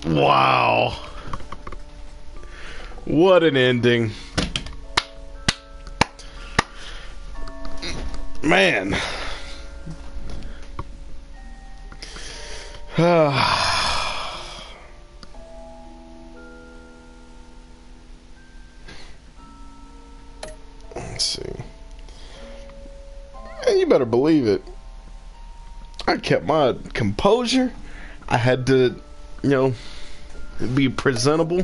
Wow. What an ending. Man. Let's see. And you better believe it. I kept my composure. I had to, you know, be presentable.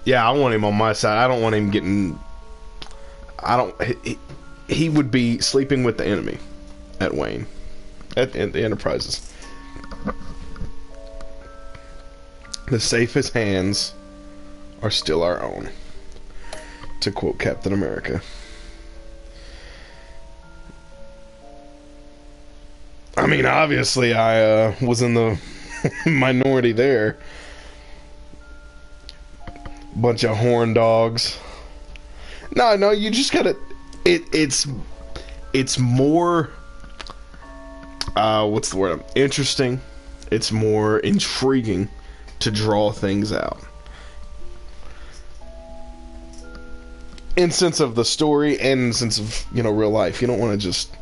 Yeah, I want him on my side. I don't want him getting... He would be sleeping with the enemy at Wayne. At the Enterprises. The safest hands are still our own. To quote Captain America. I mean, obviously I was in the minority there. Bunch of horn dogs. No, you just gotta... It's more... what's the word? Interesting. It's more intriguing to draw things out. In sense of the story and in sense of, you know, real life. You don't want to just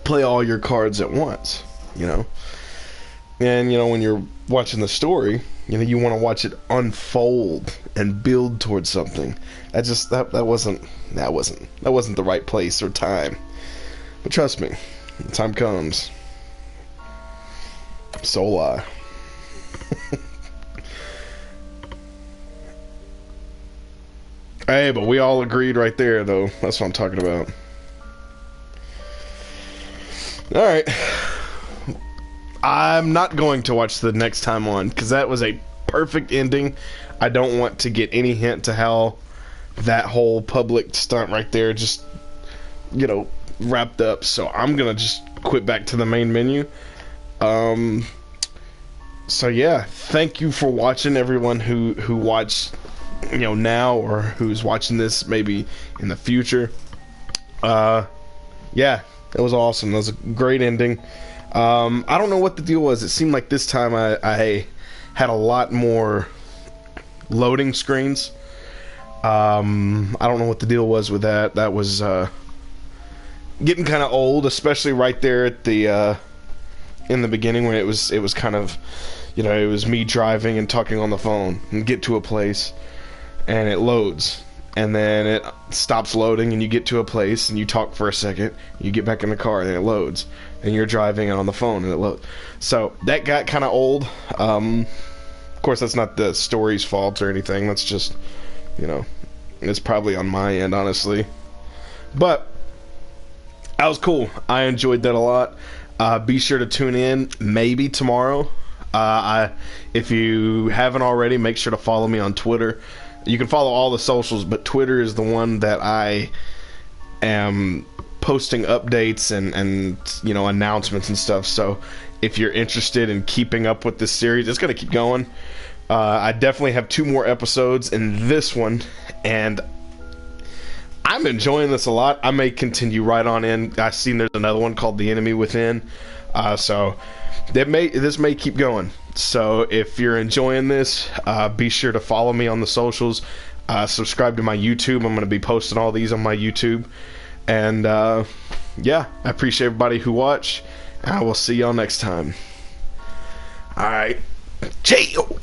play all your cards at once, you know. And, you know, when you're watching the story, you know, you want to watch it unfold and build towards something. That wasn't the right place or time. But trust me, the time comes. So will I. Hey, but we all agreed right there, though. That's what I'm talking about. Alright. I'm not going to watch the next time on, because that was a perfect ending. I don't want to get any hint to how that whole public stunt right there just, you know, wrapped up. So I'm going to just quit back to the main menu. So yeah, thank you for watching, everyone who watched, you know, now, or who's watching this maybe in the future. Yeah, it was awesome. That was a great ending. I don't know what the deal was. It seemed like this time I had a lot more loading screens. I don't know what the deal was with that. That was getting kind of old, especially right there at the in the beginning when it was kind of, you know, it was me driving and talking on the phone and get to a place and it loads. And then it stops loading and you get to a place and you talk for a second, you get back in the car and it loads. And you're driving and on the phone and it loads. So that got kind of old. Of course, that's not the story's fault or anything. That's just, you know, it's probably on my end, honestly. But that was cool. I enjoyed that a lot. Be sure to tune in maybe tomorrow. If you haven't already, make sure to follow me on Twitter. You can follow all the socials, but Twitter is the one that I am posting updates and you know, announcements and stuff. So if you're interested in keeping up with this series, it's going to keep going. I definitely have 2 more episodes in this one, and I'm enjoying this a lot. I may continue right on in. I've seen there's another one called The Enemy Within. So this may keep going. So if you're enjoying this, be sure to follow me on the socials. Subscribe to my YouTube. I'm going to be posting all these on my YouTube. And yeah, I appreciate everybody who watched. I will see y'all next time. Alright. Chill.